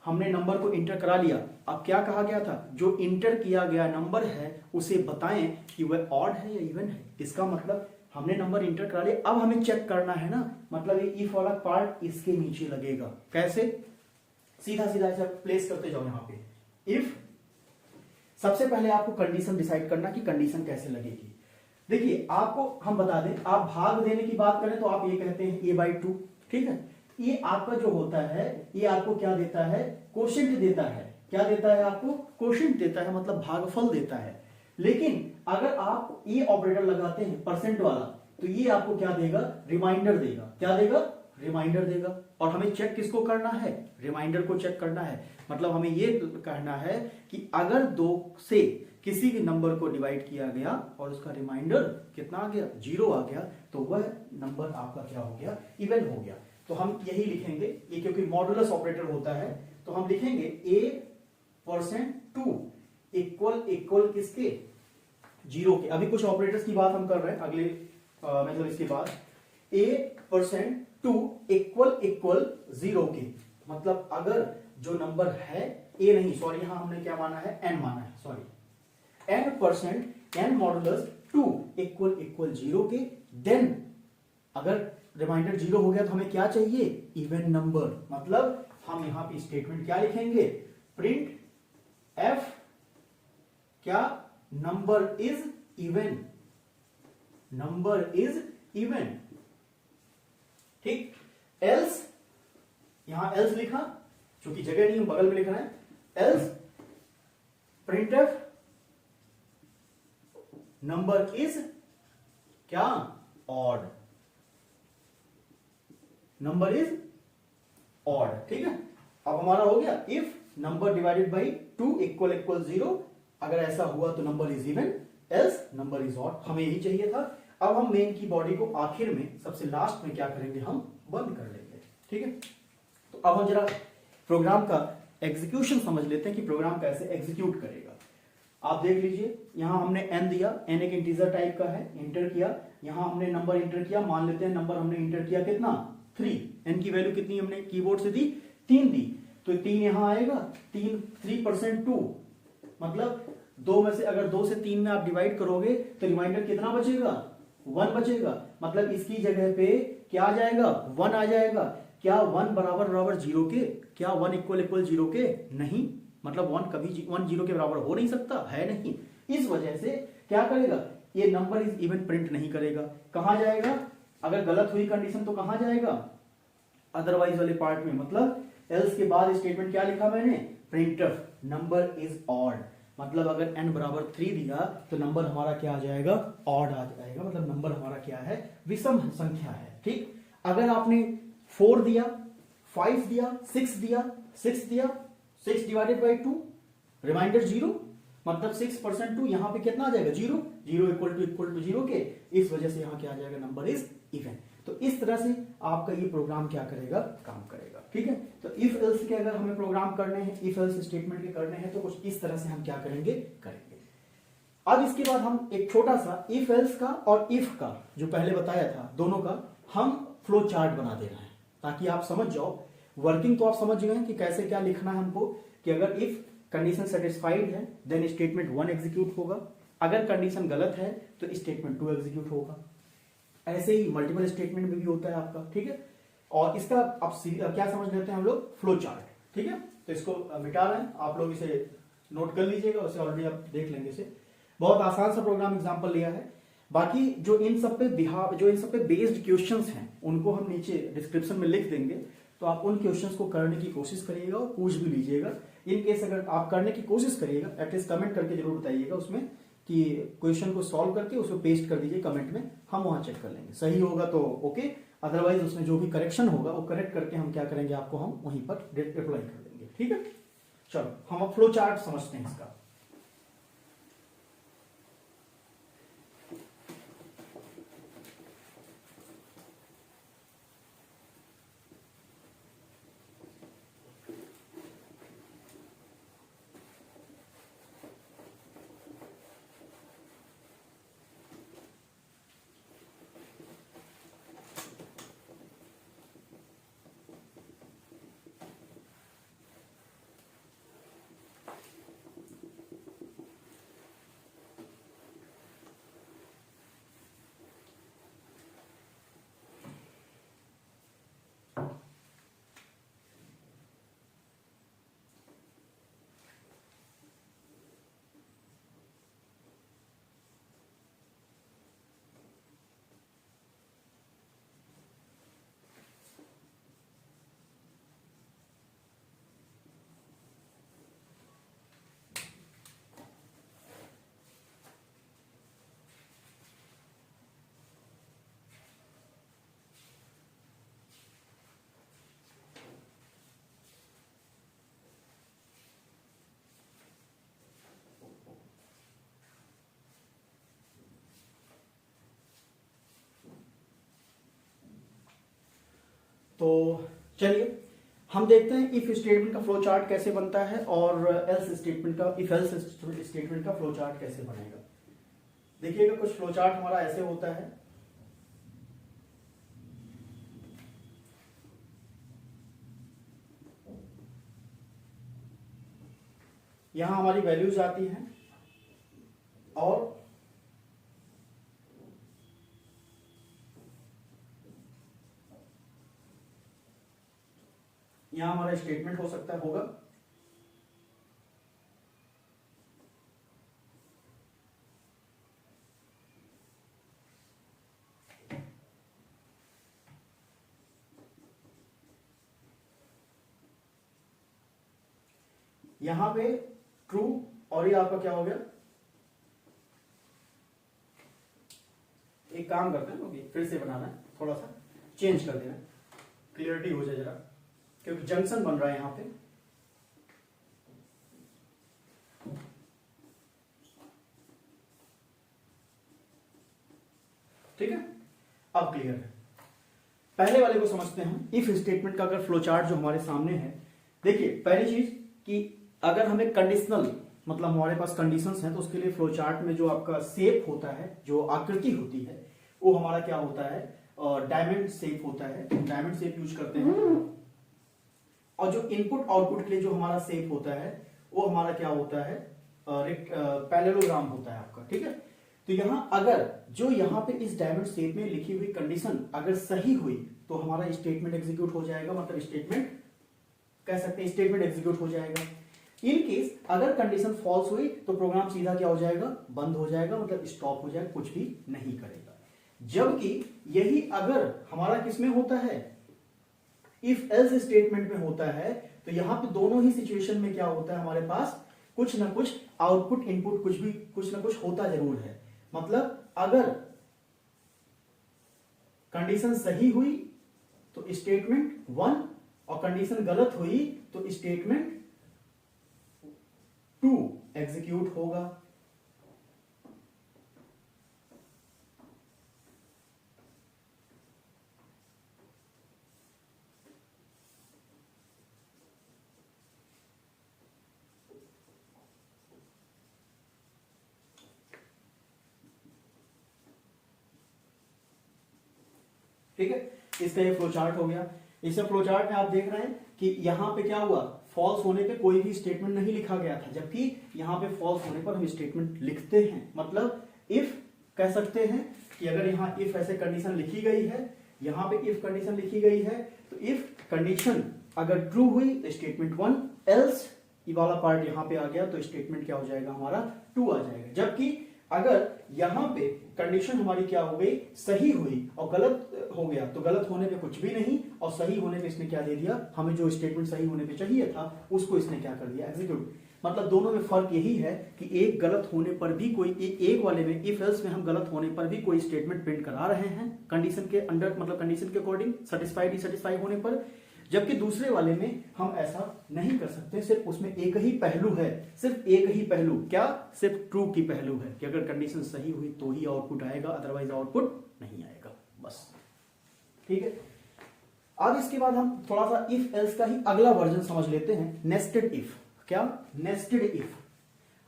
हमने नंबर को इंटर करा लिया। अब क्या कहा गया था, जो इंटर किया गया नंबर है उसे बताएं कि वह ऑड है या इवन है। इसका मतलब हमने नंबर इंटर करा लिया, अब हमें चेक करना है ना, मतलब ये इफ वाला पार्ट इसके नीचे लगेगा। कैसे, सीधा सीधा ऐसा प्लेस करते जाओ यहां पे। इफ, सबसे पहले आपको कंडीशन डिसाइड करना कि कंडीशन कैसे लगेगी। देखिए आपको हम बता दें, आप भाग देने की बात करें तो आप ये कहते हैं a/2, ठीक है। ये आपका जो होता है ये आपको क्या देता है, कोशेंट देता है। क्या देता है आपको, कोशेंट देता है, मतलब भागफल देता है। लेकिन अगर आप ये ऑपरेटर लगाते हैं % वाला, तो ये आपको क्या देगा, रिमाइंडर देगा। क्या देगा, रिमाइंडर देगा। और हमें चेक किसको करना है, रिमाइंडर को चेक करना है। मतलब हमें ये कहना है कि अगर 2 से किसी भी नंबर को डिवाइड किया गया और उसका रिमाइंडर कितना आ गया, 0 आ गया, तो वह नंबर आपका क्या हो गया, इवन हो गया। तो हम यही लिखेंगे, ये क्योंकि मॉडुलस ऑपरेटर होता है, तो हम लिखेंगे a%2 इक्वल किसके, 0 के। अभी कुछ ऑपरेटर्स की बात हम कर रहे हैं अगले मतलब इसके बाद। a%2 इक्वल 0 के, मतलब अगर जो नंबर है a नहीं, सॉरी यहां हमने क्या माना है, n माना है, सॉरी, n मॉडुलस 2 इक्वल 0 के, देन अगर रिमाइंडर 0 हो गया तो हमें क्या चाहिए, इवन नंबर। मतलब हम यहां पे स्टेटमेंट क्या लिखेंगे, प्रिंट f क्या, number is even, number is even, ठीक। एल्स, यहां एल्स लिखा, चूंकि जगह नहीं, बगल में लिखना है, else print F number is क्या, ऑड, नंबर इज ऑड, ठीक है। अब हमारा हो गया, if number divided by 2 equal 0, अगर ऐसा हुआ तो number is even, else number is odd. हमें यही चाहिए था। अब हम मेन की बॉडी को आखिर में, सबसे लास्ट में क्या करेंगे, हम बंद कर लेंगे, ठीक है। तो अब हम जरा प्रोग्राम का एग्जीक्यूशन समझ लेते हैं कि प्रोग्राम कैसे एग्जीक्यूट करेगा। आप देख लीजिए, यहां हमने n दिया, n एक इंटीजर टाइप का है, इंटर किया। यहां हमने नंबर इंटर किया, मान लेते हैं नंबर हमने इंटर किया कितना, 3। n की वैल्यू कितनी हमने कीबोर्ड से दी, 3 दी, तो 3 यहां आएगा, 3% 2, मतलब 2 में से अगर 2 से 3 में आप डिवाइड करोगे तो रिमाइंडर कितना बचेगा, 1 बचेगा, मतलब इसकी जगह पे क्या आ जाएगा, 1 आ जाएगा। क्या 1 बराबर बराबर 0 के, क्या 1 इक्वल इक्वल 0 के, नहीं, मतलब 1 कभी 1 0 के बराबर हो नहीं सकता है, नहीं। इस वजह से क्या करेगा, ये नंबर इज इवन प्रिंट नहीं करेगा। कहां जाएगा, अगर गलत हुई कंडीशन तो कहां जाएगा, अदरवाइज वाले पार्ट में, मतलब एल्स के बाद स्टेटमेंट क्या लिखा मैंने, प्रिंटफ नंबर इज ऑड, मतलब अगर n बराबर 3 दिया तो नंबर हमारा क्या आ जाएगा, ऑड आ जाएगा, मतलब नंबर हमारा क्या है, विषम संख्या है। ठीक, अगर आपने 4 दिया, 5 दिया, 6 दिया, 6 डिवाइडेड बाई 2, रिमाइंडर 0, मतलब 6% 2, यहां पे कितना आ जाएगा, 0, 0 इक्वल टू 0 के, इस वजह से यहां क्या आ जाएगा, नंबर इज इवन। तो इस तरह से आपका ये प्रोग्राम क्या करेगा, काम करेगा। ठीक है, तो इफ एल्स के अगर हमें प्रोग्राम करने हैं, इफ एल्स स्टेटमेंट के करने हैं, तो कुछ इस तरह से हम क्या करेंगे, करेंगे। अब इसके बाद हम एक छोटा सा इफ एल्स का और इफ का जो पहले बताया था, दोनों का हम फ्लो चार्ट बना दे रहे हैं, ताकि आप समझ जाओ। वर्किंग तो आप समझ गए कि कैसे क्या लिखना है हमको, कि अगर इफ कंडीशन सेटिस्फाइड है देन स्टेटमेंट 1 एग्जीक्यूट होगा, अगर कंडीशन गलत है तो स्टेटमेंट 2 एग्जीक्यूट होगा। ऐसे ही मल्टीपल स्टेटमेंट में भी होता है आपका। ठीक है, और इसका अब क्या समझ लेते हैं हम लोग, फ्लो चार्ट। ठीक है, तो इसको मिटा रहे हैं, आप लोग इसे नोट कर लीजिएगा, उसे ऑलरेडी आप देख लेंगे। इसे बहुत आसान सा प्रोग्राम एग्जांपल लिया है। बाकी जो इन सब पे बेस्ड क्वेश्चंस हैं उनको हम नीचे डिस्क्रिप्शन में लिख देंगे, तो आप उन क्वेश्चंस को करने की कोशिश करिएगा और पूछ भी लीजिएगा। इन केस अगर आप करने की कोशिश करिएगा, एटलीस्ट कमेंट करके जरूर बताइएगा उसमें कि क्वेश्चन को सॉल्व करके उसको पेस्ट कर दीजिए कमेंट में, हम वहां चेक कर लेंगे। सही होगा तो ओके, अदरवाइज उसमें जो भी करेक्शन होगा वो करेक्ट करके हम क्या करेंगे, आपको हम वहीं पर रिप्लाई कर देंगे। ठीक है, चलो हम अब फ्लो चार्ट समझते हैं इसका। तो चलिए हम देखते हैं इफ स्टेटमेंट का फ्लो चार्ट कैसे बनता है और एल्स स्टेटमेंट का, इफ एल्स स्टेटमेंट का फ्लो चार्ट कैसे बनेगा। देखिएगा कुछ फ्लो चार्ट हमारा ऐसे होता है। यहां हमारी वैल्यूज आती हैं और यहां हमारा स्टेटमेंट हो सकता होगा। यहां पे ट्रू, और ये आपका क्या हो गया, एक काम करते हैं क्योंकि फिर से बनाना है, थोड़ा सा चेंज कर देना, क्लियरिटी हो जाए जरा, क्योंकि जंक्शन बन रहा है यहां पे। ठीक है, अब क्लियर है। पहले वाले को समझते हैं, इफ स्टेटमेंट का अगर फ्लो चार्ट जो हमारे सामने है। देखिए पहली चीज कि अगर हमें कंडीशनल, मतलब हमारे पास कंडीशंस हैं, तो उसके लिए फ्लो चार्ट में जो आपका शेप होता है, जो आकृति होती है, वो हमारा क्या होता है, डायमंड शेप होता है, डायमंड शेप यूज करते हैं। और जो इनपुट आउटपुट के लिए जो हमारा शेप होता है वो हमारा क्या होता है, पैरेललोग्राम होता है आपका। ठीक है, तो यहां अगर जो यहां पे इस डायमंड शेप में लिखी हुई कंडीशन अगर सही हुई तो हमारा स्टेटमेंट एग्जीक्यूट हो जाएगा, मतलब स्टेटमेंट कह सकते हैं स्टेटमेंट एग्जीक्यूट हो जाएगा। इन केस अगर कंडीशन फॉल्स हुई तो प्रोग्राम सीधा क्या हो जाएगा, बंद हो जाएगा, मतलब स्टॉप हो जाएगा, कुछ भी नहीं करेगा। जबकि यही अगर हमारा किसमें होता है, इफ एल्स स्टेटमेंट में होता है, तो यहां पे दोनों ही सिचुएशन में क्या होता है, हमारे पास कुछ ना कुछ आउटपुट इनपुट कुछ ना कुछ होता जरूर है। मतलब अगर कंडीशन सही हुई तो स्टेटमेंट 1 और कंडीशन गलत हुई तो स्टेटमेंट 2 एग्जीक्यूट होगा। ठीक है, इसका ये फ्लो चार्ट हो गया। इस फ्लो चार्ट में आप देख रहे हैं कि यहां पे क्या हुआ, फॉल्स होने पे कोई भी स्टेटमेंट नहीं लिखा गया था, जबकि यहां पे फॉल्स होने पर हम स्टेटमेंट लिखते हैं। मतलब इफ कह सकते हैं कि अगर यहां इफ ऐसे कंडीशन लिखी गई है, यहां पे इफ कंडीशन लिखी गई है, तो इफ कंडीशन अगर ट्रू हुई तो स्टेटमेंट 1, एल्स ये वाला पार्ट यहां पे आ गया तो स्टेटमेंट क्या हो जाएगा, हमारा 2 आ जाएगा। जबकि अगर यहां पे कंडीशन हमारी क्या हो गई, सही हुई और गलत हो गया, तो गलत होने पे कुछ भी नहीं और सही होने पे इसने क्या दे दिया, हमें जो स्टेटमेंट सही होने पे चाहिए था उसको इसने क्या कर दिया, एग्जीक्यूट। मतलब दोनों में फर्क यही है कि एक गलत होने पर भी कोई एक वाले में इफ एल्स में हम गलत होने पर भी कोई स्टेटमेंट प्रिंट करा रहे हैं कंडीशन के अंडर, मतलब कंडीशन के अकॉर्डिंग सेटिस्फाई डिससेटिस्फाई होने पर, जबकि दूसरे वाले में हम ऐसा नहीं कर सकते। सिर्फ उसमें एक ही पहलू है, सिर्फ एक ही पहलू, क्या, सिर्फ ट्रू की पहलू है कि अगर कंडीशन सही हुई तो ही आउटपुट आएगा, अदरवाइज आउटपुट नहीं आएगा, बस। ठीक है, अब इसके बाद हम थोड़ा सा इफ एल्स का ही अगला वर्जन समझ लेते हैं, नेस्टेड इफ। क्या, नेस्टेड इफ।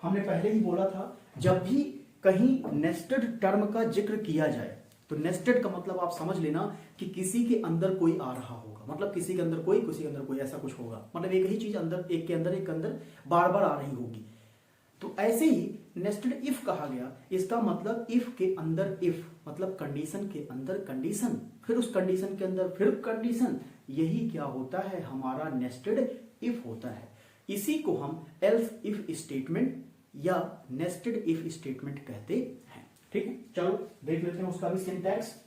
हमने पहले ही बोला था जब भी कहीं नेस्टेड टर्म का जिक्र किया जाए तो नेस्टेड का मतलब आप समझ लेना कि किसी के अंदर कोई आ रहा होगा, मतलब किसी के अंदर कोई, किसी के अंदर कोई, ऐसा कुछ होगा। मतलब एक ही चीज अंदर, एक के अंदर एक के अंदर बार बार आ रही होगी। तो ऐसे ही नेस्टेड इफ कहा गया। इसका मतलब इफ के अंदर इफ, मतलब कंडीशन के अंदर कंडीशन, फिर उस कंडीशन के अंदर फिर कंडीशन, यही क्या होता है, हमारा नेस्टेड इफ होता है। इसी को हम एल्स इफ स्टेटमेंट या नेस्टेड इफ स्टेटमेंट कहते हैं। ठीक है, चलो देख लेते हैं उसका भी सिंटैक्स।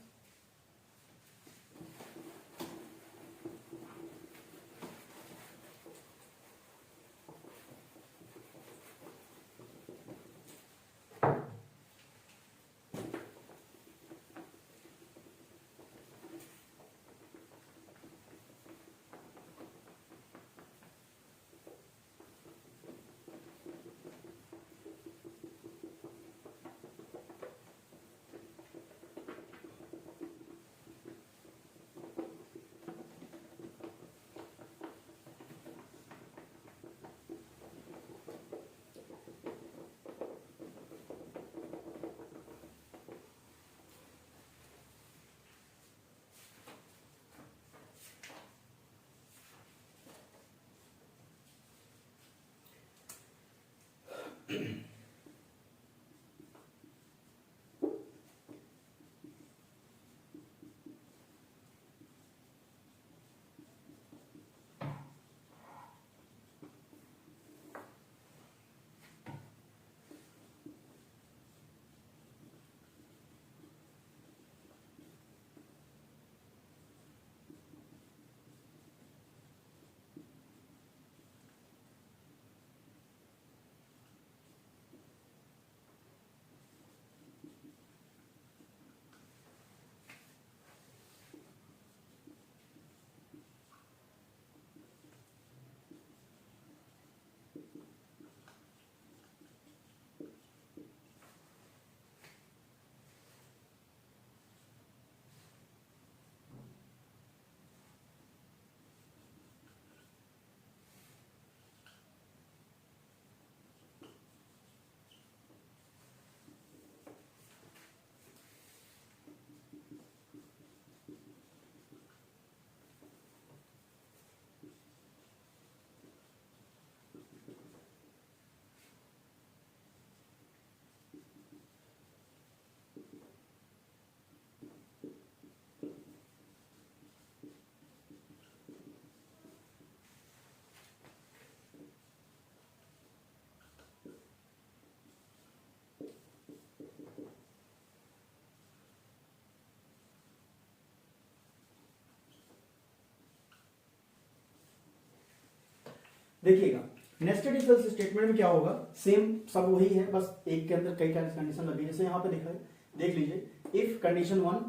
देखिएगा नेस्टेड इफ एल्स स्टेटमेंट में क्या होगा, सेम सब वही है, बस एक के अंदर कई कंडीशन लगी, जैसे यहाँ पे लिखा है, देख लीजिए, इफ कंडीशन 1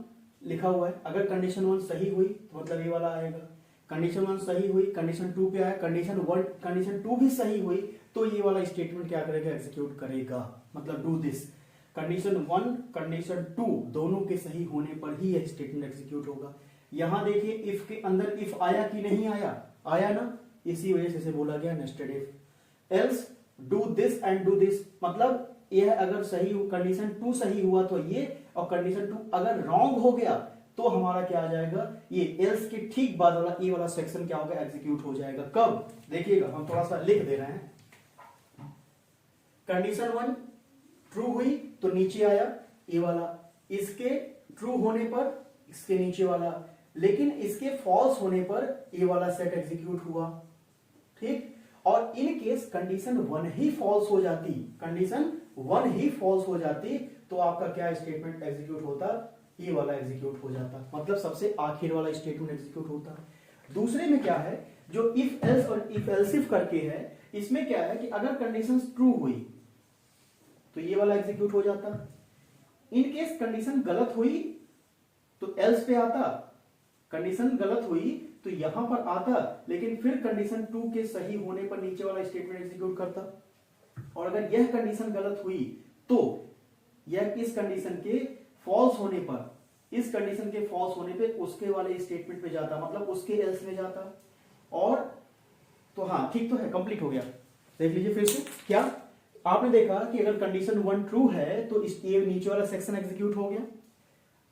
लिखा हुआ है, अगर कंडीशन 1 सही हुई तो मतलब ये वाला आएगा, कंडीशन 1 सही हुई, कंडीशन 2 पे आया, कंडीशन 2 भी सही हुई तो ये वाला स्टेटमेंट क्या करेगा, एग्जीक्यूट करेगा, मतलब डू दिस। कंडीशन 1 कंडीशन 2 दोनों के सही होने पर ही यह स्टेटमेंट एग्जीक्यूट होगा। यहां देखिए इफ के अंदर इफ आया कि नहीं आया, आया ना, इसी वजह से इसे बोला गया nested if. Else do this and do this, मतलब यह अगर सही कंडीशन 2 सही हुआ तो ये, और कंडीशन 2 अगर रॉन्ग हो गया तो हमारा क्या आ जाएगा, ये एल्स के ठीक बाद वाला ये वाला सेक्शन क्या होगा, एग्जीक्यूट हो जाएगा। कब, देखिएगा हम थोड़ा सा लिख दे रहे हैं, कंडीशन 1 ट्रू हुई तो नीचे आया ये वाला, इसके ट्रू होने पर इसके नीचे वाला, लेकिन इसके फॉल्स होने पर ये वाला सेट एग्जीक्यूट हुआ, ठीक। और इन केस कंडीशन 1 ही फॉल्स हो जाती, कंडीशन 1 ही फॉल्स हो जाती तो आपका क्या स्टेटमेंट एग्जीक्यूट होता, ये वाला एग्जीक्यूट हो जाता, मतलब सबसे आखिर वाला स्टेटमेंट एग्जीक्यूट होता। दूसरे में क्या है, जो इफ एल्स और इफ एल्सिफ करके है, इसमें क्या है कि अगर कंडीशन ट्रू हुई तो ये वाला एग्जीक्यूट हो जाता, इन केस कंडीशन गलत हुई तो एल्स पे आता, कंडीशन गलत हुई तो यहां पर आता, लेकिन फिर कंडीशन 2 के सही होने पर नीचे वाला स्टेटमेंट एग्जीक्यूट करता। और अगर यह कंडीशन गलत हुई तो यह इस कंडीशन के फॉल्स होने पर, इस कंडीशन के फॉल्स होने पे उसके वाले स्टेटमेंट पे जाता, मतलब उसके एल्स में जाता। और तो हाँ ठीक तो है, कंप्लीट हो गया। देख लीजिए फिर से, क्या आपने देखा कि अगर कंडीशन 1 ट्रू है तो इस ये नीचे वाला सेक्शन एग्जीक्यूट हो गया,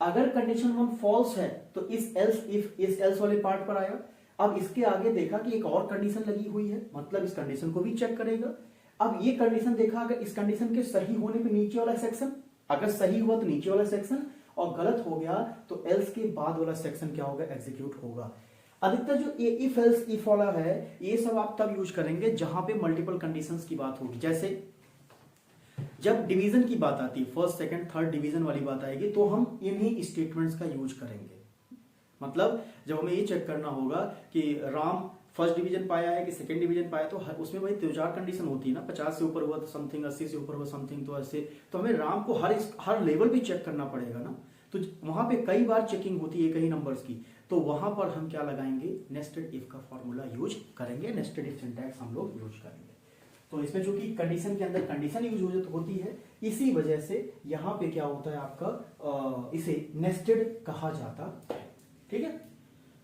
अगर कंडीशन 1 फॉल्स है तो इस एल्स वाले पार्ट पर आया। अब इसके आगे देखा कि एक और कंडीशन लगी हुई है, मतलब इस कंडीशन को भी चेक करेगा। अब ये कंडीशन देखा, अगर इस कंडीशन के सही होने पे नीचे वाला सेक्शन, अगर सही हुआ तो नीचे वाला सेक्शन, और गलत हो गया तो एल्स के बाद वाला सेक्शन क्या होगा, एग्जीक्यूट होगा। अधिकतर जो ये इफ एल्स इफ वाला है, ये सब आप तब यूज करेंगे जहां पे मल्टीपल कंडीशंस की बात होगी, जैसे जब डिवीजन की बात आती है, फर्स्ट सेकंड थर्ड डिवीजन वाली बात आएगी तो हम इन्हीं स्टेटमेंट्स का यूज करेंगे। मतलब जब हमें ये चेक करना होगा कि राम फर्स्ट डिवीजन पाया है कि सेकंड डिवीजन पाया, तो उसमें वही 3-4 कंडीशन होती है ना, 50 से ऊपर हुआ तो समथिंग, 80 से ऊपर हुआ समथिंग, तो ऐसे तो हमें राम को हर लेवल पे चेक करना पड़ेगा ना, तो वहां पे कई बार चेकिंग होती है कई नंबर्स की, तो वहां पर हम क्या लगाएंगे, नेस्टेड इफ का फॉर्मूला यूज करेंगे, नेस्टेड इफ सिंटैक्स हम लोग यूज करेंगे। तो इसमें चूंकि कंडीशन के अंदर कंडीशन यूज होती है, इसी वजह से यहां पे क्या होता है आपका, इसे नेस्टेड कहा जाता है, ठीक है।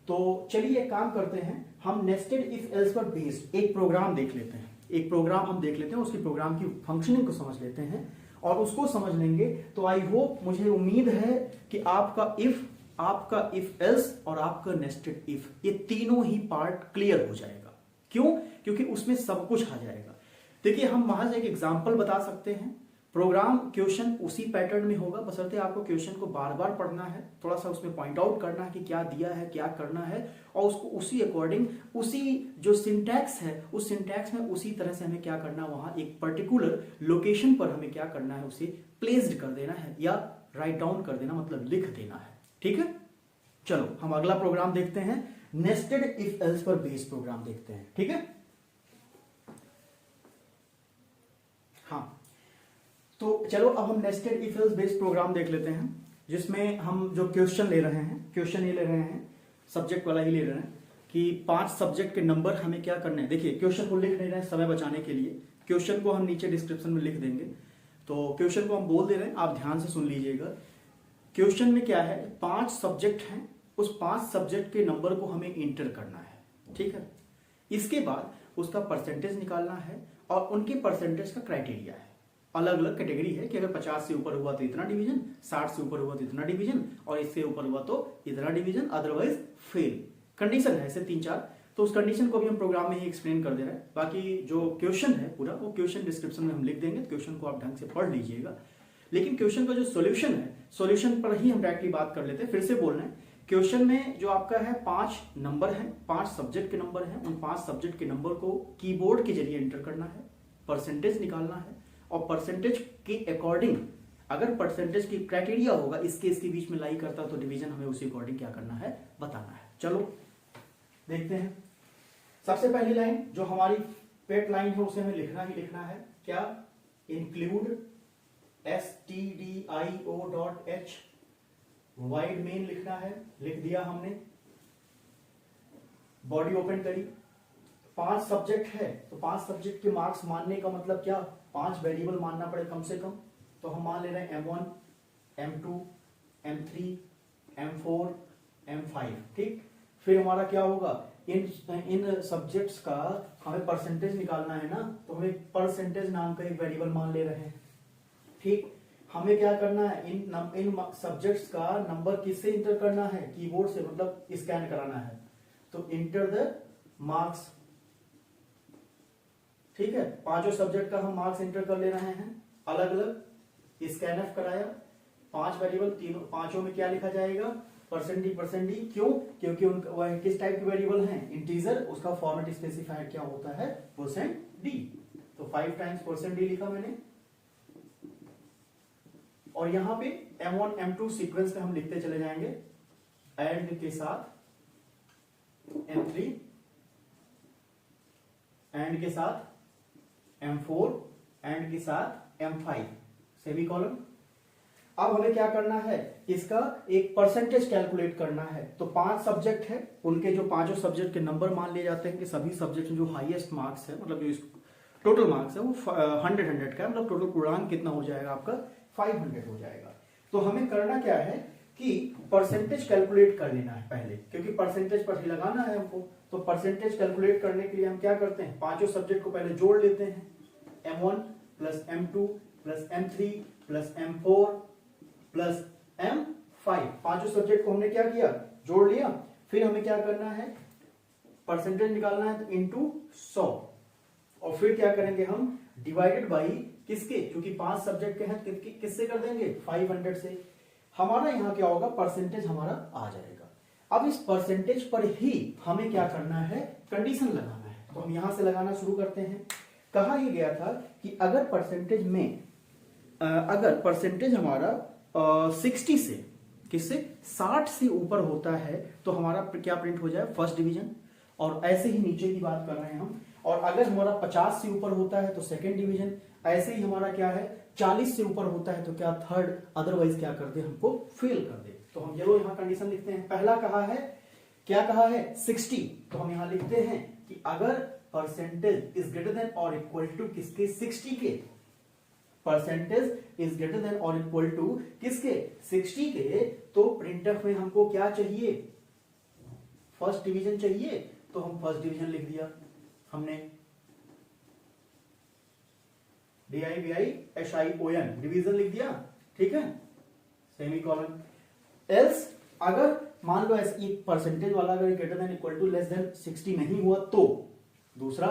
तो चलिए एक काम करते हैं, हम नेस्टेड इफ एल्स पर बेस्ड एक प्रोग्राम देख लेते हैं, एक प्रोग्राम हम देख लेते हैं, उसकी प्रोग्राम की फंक्शनिंग को समझ लेते हैं, और उसको समझ लेंगे तो आई होप, मुझे उम्मीद है कि आपका इफ एल्स और आपका नेस्टेड इफ, ये तीनों ही पार्ट क्लियर हो जाएगा। क्यों? क्योंकि उसमें सब कुछ आ जाएगा। देखिए हम महज एक एग्जाम्पल बता सकते हैं, प्रोग्राम क्वेश्चन उसी पैटर्न में होगा, बशर्ते आपको क्वेश्चन को बार बार पढ़ना है, थोड़ा सा उसमें पॉइंट आउट करना है कि क्या दिया है, क्या करना है, और उसको उसी अकॉर्डिंग, उसी जो सिंटैक्स है उस सिंटैक्स में उसी तरह से हमें क्या करना है, वहां एक पर्टिकुलर लोकेशन पर हमें क्या करना है, उसे प्लेस्ड कर देना है या राइट डाउन कर देना, मतलब लिख देना है, ठीक है। चलो हम अगला प्रोग्राम देखते हैं, नेस्टेड इफ एल्स पर बेस्ड प्रोग्राम देखते हैं, ठीक है। हाँ तो चलो अब हम nested if else based program देख लेते हैं, जिसमें हम जो क्वेश्चन ले रहे हैं, क्वेश्चन ये ले रहे हैं, सब्जेक्ट वाला ही ले रहे हैं कि 5 सब्जेक्ट के नंबर हमें क्या करने हैं। देखिए क्वेश्चन को लिख नहीं रहे हैं समय बचाने के लिए, क्वेश्चन को हम नीचे डिस्क्रिप्शन में लिख देंगे, तो क्वेश्चन को हम बोल दे रहे हैं, आप ध्यान से सुन लीजिएगा। क्वेश्चन में क्या है, 5 सब्जेक्ट हैं, उस 5 सब्जेक्ट के नंबर को हमें इंटर करना है, ठीक है। इसके बाद उसका परसेंटेज निकालना है, और उनके परसेंटेज का क्राइटेरिया है, अलग अलग कैटेगरी है कि अगर 50 से ऊपर हुआ तो इतना डिवीजन, 60 से ऊपर हुआ तो इतना डिवीजन, और इससे ऊपर हुआ तो इतना डिवीजन, अदरवाइज फेल। कंडीशन है ऐसे 3-4, तो उस कंडीशन को भी हम प्रोग्राम में ही एक्सप्लेन कर दे रहे हैं। बाकी जो क्वेश्चन है पूरा, वो क्वेश्चन डिस्क्रिप्शन में हम लिख देंगे, क्वेश्चन को आप ढंग से पढ़ लीजिएगा। लेकिन क्वेश्चन का जो सोल्यूशन है, सोल्यूशन पर ही हम डायरेक्टली बात कर लेते हैं। फिर से बोल रहे हैं, क्वेश्चन में जो आपका है 5 नंबर है, 5 सब्जेक्ट के नंबर हैं, उन 5 सब्जेक्ट के नंबर को कीबोर्ड के जरिए एंटर करना है, परसेंटेज निकालना है, और परसेंटेज के अकॉर्डिंग अगर परसेंटेज की क्राइटेरिया होगा इसके बीच में लाई करता तो डिवीजन हमें उसी अकॉर्डिंग क्या करना है, बताना है। चलो देखते हैं। सबसे पहली लाइन जो हमारी पेट लाइन है उसे हमें लिखना ही लिखना है। क्या? इंक्लूड stdio.h वाइड मेन लिखना है, लिख दिया हमने। बॉडी ओपन करी, 5 सब्जेक्ट है तो 5 सब्जेक्ट के मार्क्स मानने का मतलब क्या, 5 वेरिएबल मानना पड़े कम से कम। तो हम मान ले रहे हैं M1, M2, M3, M4, M5। ठीक, फिर हमारा क्या होगा, इन सब्जेक्ट्स का हमें परसेंटेज निकालना है ना, तो हमें परसेंटेज नाम का एक वेरिएबल मान ले रहे हैं। ठीक, हमें क्या करना है, इन सब्जेक्ट्स का नंबर किससे इंटर करना है, कीबोर्ड से, मतलब स्कैन कराना है। तो इंटर द मार्क्स। ठीक है, 5 सब्जेक्ट का हम मार्क्स इंटर कर ले रहे हैं अलग अलग। स्कैन ऑफ कराया, 5 वेरिएबल, तीनों 5 में क्या लिखा जाएगा, परसेंट डी। क्यों? क्योंकि उनका किस टाइप के वेरिएबल हैं, इंटीजर, उसका फॉर्मेट स्पेसिफाइड क्या होता है, %d। तो 5 टाइम्स %d लिखा मैंने। और यहां पे M1 M2 सीक्वेंस में हम लिखते चले जाएंगे, एंड के साथ M3, एंड के साथ M4, एंड के साथ M5, सेमीकोलन। अब हमें क्या करना है, इसका एक परसेंटेज कैलकुलेट करना है। तो 5 सब्जेक्ट है, उनके जो 5 सब्जेक्ट के नंबर मान लिए जाते हैं कि सभी सब्जेक्ट जो हाईएस्ट मार्क्स है, मतलब जो टोटल मार्क्स है वो 100 का, मतलब टोटल पूर्णांक कितना हो जाएगा आपका, 500 हो जाएगा। तो हमें करना क्या है कि परसेंटेज कैलकुलेट कर लेना है पहले, क्योंकि परसेंटेज पर ही लगाना है हमको। तो परसेंटेज कैलकुलेट करने के लिए हम क्या करते हैं, 5 सब्जेक्ट को पहले जोड़ लेते हैं, M1 plus M2 plus M3 plus M4 plus M5। 5 subject को हमने क्या किया, जोड़ लिया। फिर हमें क्या करना है, परसेंटेज निकालना है, तो इंटू 100। और फिर क्या करेंगे हम, डिवाइडेड बाई किसके, क्योंकि 5 सब्जेक्ट के हैं, किससे कर देंगे, 500 से। हमारा यहां क्या होगा, परसेंटेज हमारा आ जाएगा। अब इस परसेंटेज पर ही हमें क्या करना है, कंडीशन लगाना है। तो हम यहां से लगाना शुरू करते हैं। कहा यह गया था कि अगर परसेंटेज में अगर परसेंटेज हमारा 60 से, किससे, 60 से ऊपर होता है तो हमारा क्या प्रिंट हो जाए, फर्स्ट डिवीजन। और ऐसे ही नीचे की बात कर रहे हैं हम। और अगर हमारा 50 से ऊपर होता है तो सेकंड डिवीजन। ऐसे ही हमारा क्या है, 40 से ऊपर होता है तो क्या, थर्ड। अदरवाइज क्या कर दे, हमको फेल कर दे। तो हम चलो यहां कंडीशन लिखते हैं। पहला कहा है, क्या कहा है, 60। तो हम यहां लिखते हैं कि अगर परसेंटेज इज ग्रेटर देन और इक्वल टू किसके, 60 के, परसेंटेज इज ग्रेटर देन और इक्वल टू किसके, 60 के, तो प्रिंटफ में हमको क्या चाहिए, फर्स्ट डिवीजन चाहिए। तो हम फर्स्ट डिवीजन लिख दिया हमने, DIVISION, डिवीजन लिख दिया। ठीक है, सेमीकोलन। एल्स, अगर मान लो ऐसे परसेंटेज वाला अगर greater than equal to less than 60 नहीं हुआ तो दूसरा,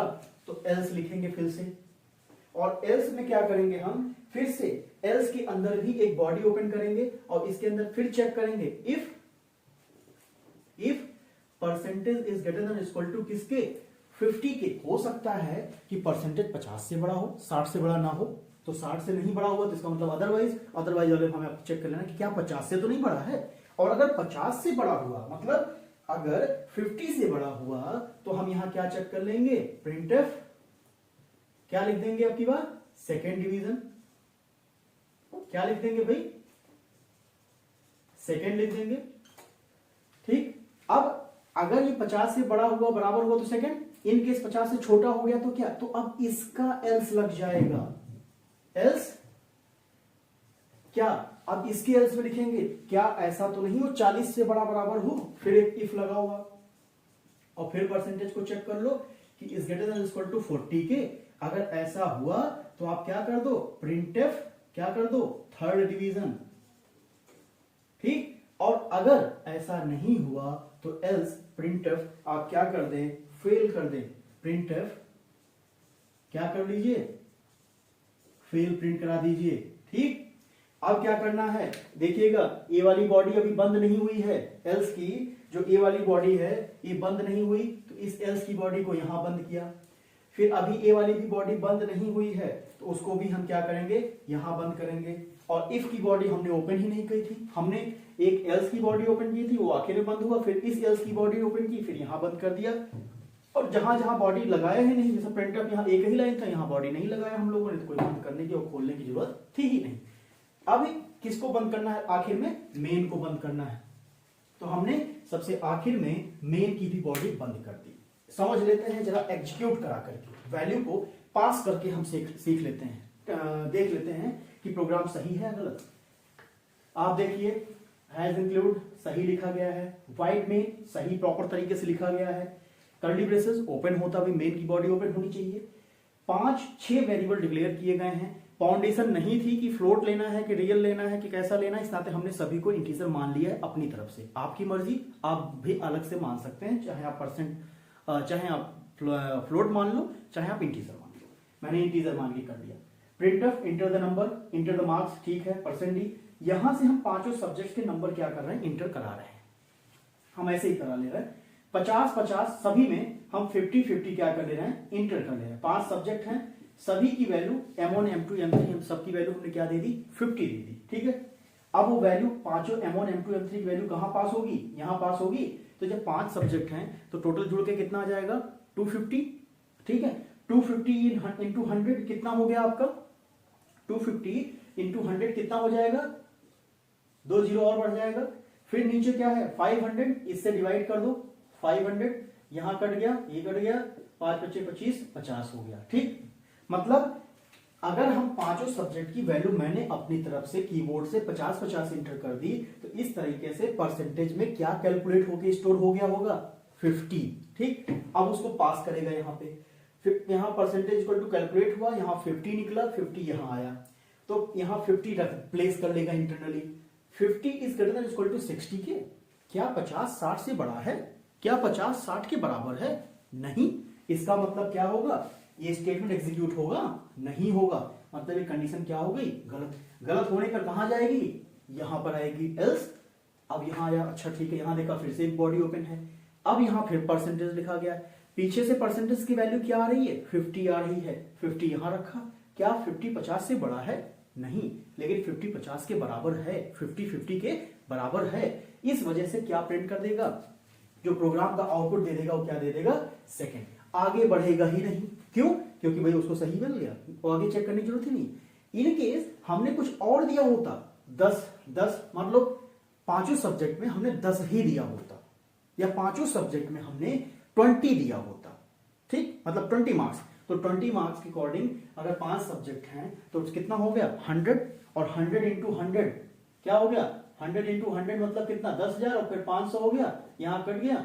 तो एल्स लिखेंगे फिर से। और एल्स में क्या करेंगे हम, फिर से एल्स के अंदर भी एक बॉडी ओपन करेंगे और इसके अंदर फिर चेक करेंगे, if percentage is greater than equal to किसके, 50 के। हो सकता है कि परसेंटेज 50 से बड़ा हो, 60 से बड़ा ना हो। तो 60 से नहीं बड़ा हुआ तो इसका मतलब अदरवाइज वाले हमें चेक कर लेना कि क्या 50 से तो नहीं बड़ा है। और अगर 50 से बड़ा हुआ, मतलब अगर 50 से बड़ा हुआ, तो हम यहां क्या चेक कर लेंगे, प्रिंटफ क्या लिख देंगे आपकी बात, सेकेंड डिवीजन। क्या लिख देंगे भाई, सेकेंड लिख देंगे। ठीक, अब अगर ये 50 से बड़ा हुआ, बराबर हुआ तो सेकेंड। इन केस 50 से छोटा हो गया तो क्या, तो अब इसका एल्स लग जाएगा। एल्स क्या, अब इसके एल्स में लिखेंगे, क्या ऐसा तो नहीं हो 40 से बड़ा बराबर हो, फिर एक इफ लगा हुआ। और फिर परसेंटेज को चेक कर लो कि is greater than equal to 40 के। अगर ऐसा हुआ तो आप क्या कर दो, प्रिंटफ क्या कर दो, थर्ड डिवीजन। ठीक, और अगर ऐसा नहीं हुआ तो एल्स प्रिंटफ आप क्या कर दें, फेल कर दें। प्रिंटफ क्या कर लीजिए, फेल प्रिंट करा दीजिए। ठीक, अब क्या करना है, देखिएगा ए वाली बॉडी अभी बंद नहीं हुई है, एल्स की जो ए वाली बॉडी है ये बंद नहीं हुई, तो इस एल्स की बॉडी को यहां बंद किया। फिर अभी ए वाली भी बॉडी बंद नहीं हुई है तो उसको भी हम क्या करेंगे, यहां बंद करेंगे। और इफ की बॉडी हमने ओपन ही नहीं की थी, हमने एक एल्स की बॉडी ओपन की थी, वो आखिर में बंद हुआ, फिर इस एल्स की बॉडी ओपन की, फिर यहां बंद कर दिया। और जहां जहां बॉडी लगाया ही नहीं, जैसे प्रिंटअप यहाँ एक ही लाइन था, यहाँ बॉडी नहीं लगाया हम लोगों ने, तो कोई बंद करने की और खोलने की जरूरत थी ही नहीं। अब किसको बंद करना है आखिर में? मेन को बंद करना है। तो हमने सबसे आखिर में मेन की भी बॉडी बंद कर दी। समझ लेते हैं जरा एग्जीक्यूट करा करके, वैल्यू को पास करके हम सीख लेते हैं, देख लेते हैं कि प्रोग्राम सही है गलत। आप देखिए, हैज इंक्लूड सही लिखा गया है, वाइड में सही प्रॉपर तरीके से लिखा गया है, कर्ली ब्रेसेस ओपन होता भी मेन की बॉडी ओपन होनी चाहिए, 5-6 वेरिएबल डिक्लेयर किए गए हैं, फाउंडेशन नहीं थी कि फ्लोट लेना है कि रियल लेना है कि कैसा लेना है, इस नाते हमने सभी को इंटीजर मान लिया है अपनी तरफ से। आपकी मर्जी, आप भी अलग से मान सकते हैं, चाहे आप चाहे आप फ्लोट मान लो, चाहे आप इंटीजर मान लो। मैंने इंटीजर मान के कर दिया। Printf inter the number, enter the marks, ठीक है, %d। यहां से हम पांचों सब्जेक्ट के नंबर क्या कर रहे हैं? इंटर करा रहे हैं। हम ऐसे ही करा ले रहे हैं। 50-50 सभी में हम 50-50 क्या कर ले रहे हैं? इंटर कर ले रहे हैं। 5 सब्जेक्ट हैं, सभी की वैल्यू M1 M2 M3 हम सबकी वैल्यू हमने क्या दे दी? 50 दे दी, ठीक है। अब वो वैल्यू पांचों M1 M2 M3 की वैल्यू कहां पास होगी? यहां पास होगी। तो जब 5 सब्जेक्ट हैं तो टोटल जुड़ के कितना आ जाएगा? 250, ठीक है। 250 इंटू 100 कितना हो गया आपका? 250 इंटू 100 कितना हो जाएगा? 2 जीरो और बढ़ जाएगा। फिर नीचे क्या है? 500, इससे डिवाइड कर दो। 500 यहां कट गया, ये कट गया, 5 × 5 = 25, 50 हो गया, ठीक। मतलब अगर हम पांचों सब्जेक्ट की वैल्यू मैंने अपनी तरफ से कीबोर्ड से 50-50 इंटर कर दी, तो इस तरीके से परसेंटेज में क्या कैलकुलेट होके स्टोर हो गया होगा? 50, ठीक। अब उसको पास करेगा यहाँ पे, फिर यहाँ परसेंटेज इक्वल टू कैलकुलेट हुआ, यहाँ 50 निकला, 50 यहाँ आया, तो यहाँ 50 प्लेस कर लेगा internally. 50 is greater than equal to 60 के। क्या 50 60 से बड़ा है? क्या 50 60 के बराबर है? नहीं। इसका मतलब क्या होगा? ये स्टेटमेंट एग्जीक्यूट होगा? नहीं होगा। मतलब ये कंडीशन क्या हो गई? गलत। गलत होने पर कहां जाएगी? यहां पर आएगी एल्स। अब यहां आया, अच्छा ठीक है, यहां देखा फिर से एक बॉडी ओपन है। अब यहां फिर परसेंटेज लिखा गया है, पीछे से परसेंटेज की वैल्यू क्या आ रही है? 50 आ रही है। 50 यहां रखा। क्या 50 50 से बड़ा है? नहीं, लेकिन 50 50 के बराबर है, 50 50 के बराबर है। इस वजह से क्या प्रिंट कर देगा? जो प्रोग्राम का आउटपुट दे देगा वो क्या दे देगा? सेकंड। आगे बढ़ेगा ही नहीं। क्यों? क्योंकि भाई उसको सही मिल गया, वो आगे चेक करने की जरूरत ही नहीं। इन केस हमने कुछ और दिया होता, 10 मतलब पांचों सब्जेक्ट में हमने 10 ही दिया होता, या पांचों सब्जेक्ट में हमने 20 दिया होता, ठीक, मतलब 20 मार्क्स। तो 20 मार्क्स के अकॉर्डिंग अगर 5 सब्जेक्ट हैं तो कितना हो गया? 100, और 100 इंटू 100 क्या हो गया? 100 इंटू 100 मतलब कितना? 10,000, और फिर 500 हो गया, यहां कट गया,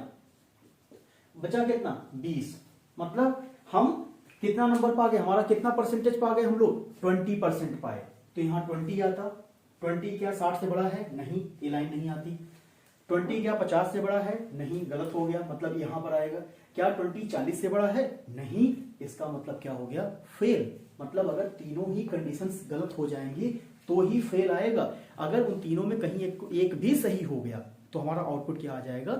बचा कितना? 20। मतलब हम कितना नंबर पा गए? हमारा कितना परसेंटेज पा गए हम लोग? 20% पाए। तो यहां 20 आता। 20 क्या 60 से बड़ा है? नहीं, ये लाइन नहीं आती। 20 क्या 50 से बड़ा है? नहीं, गलत हो गया, मतलब यहां पर आएगा। क्या 20 40 से बड़ा है? नहीं, इसका मतलब क्या हो गया? फेल। मतलब अगर तीनों ही कंडीशंस गलत हो जाएंगी तो ही फेल आएगा। अगर उन तीनों में कहीं एक भी सही हो गया तो हमारा आउटपुट क्या आ जाएगा?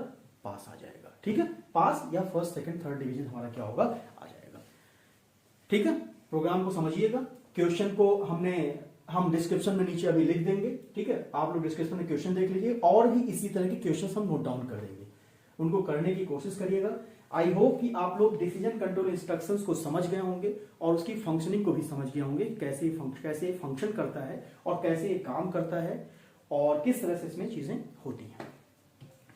पास आ जाएगा, ठीक है। पास या फर्स्ट सेकंड थर्ड डिवीजन हमारा क्या होगा? आ जाएगा, ठीक है। प्रोग्राम को समझिएगा। क्वेश्चन को हम डिस्क्रिप्शन में नीचे अभी लिख देंगे, ठीक है। आप लोग डिस्क्रिप्शन में क्वेश्चन देख लीजिए, और भी इसी तरह के क्वेश्चन हम नोट डाउन कर देंगे, उनको करने की कोशिश करिएगा। आई होप कि आप लोग डिसीजन कंट्रोल इंस्ट्रक्शंस को समझ गए होंगे और उसकी फंक्शनिंग को भी समझ गए होंगे, कैसे फंक्शन करता है और कैसे ये काम करता है और किस तरह से इसमें चीजें होती हैं,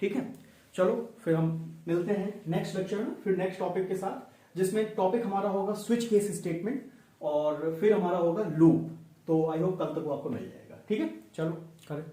ठीक है। चलो फिर हम मिलते हैं नेक्स्ट लेक्चर में, फिर नेक्स्ट टॉपिक के साथ, जिसमें टॉपिक हमारा होगा स्विच केस स्टेटमेंट और फिर हमारा होगा लूप। तो आई होप कल तक वो आपको मिल जाएगा, ठीक है। चलो करें।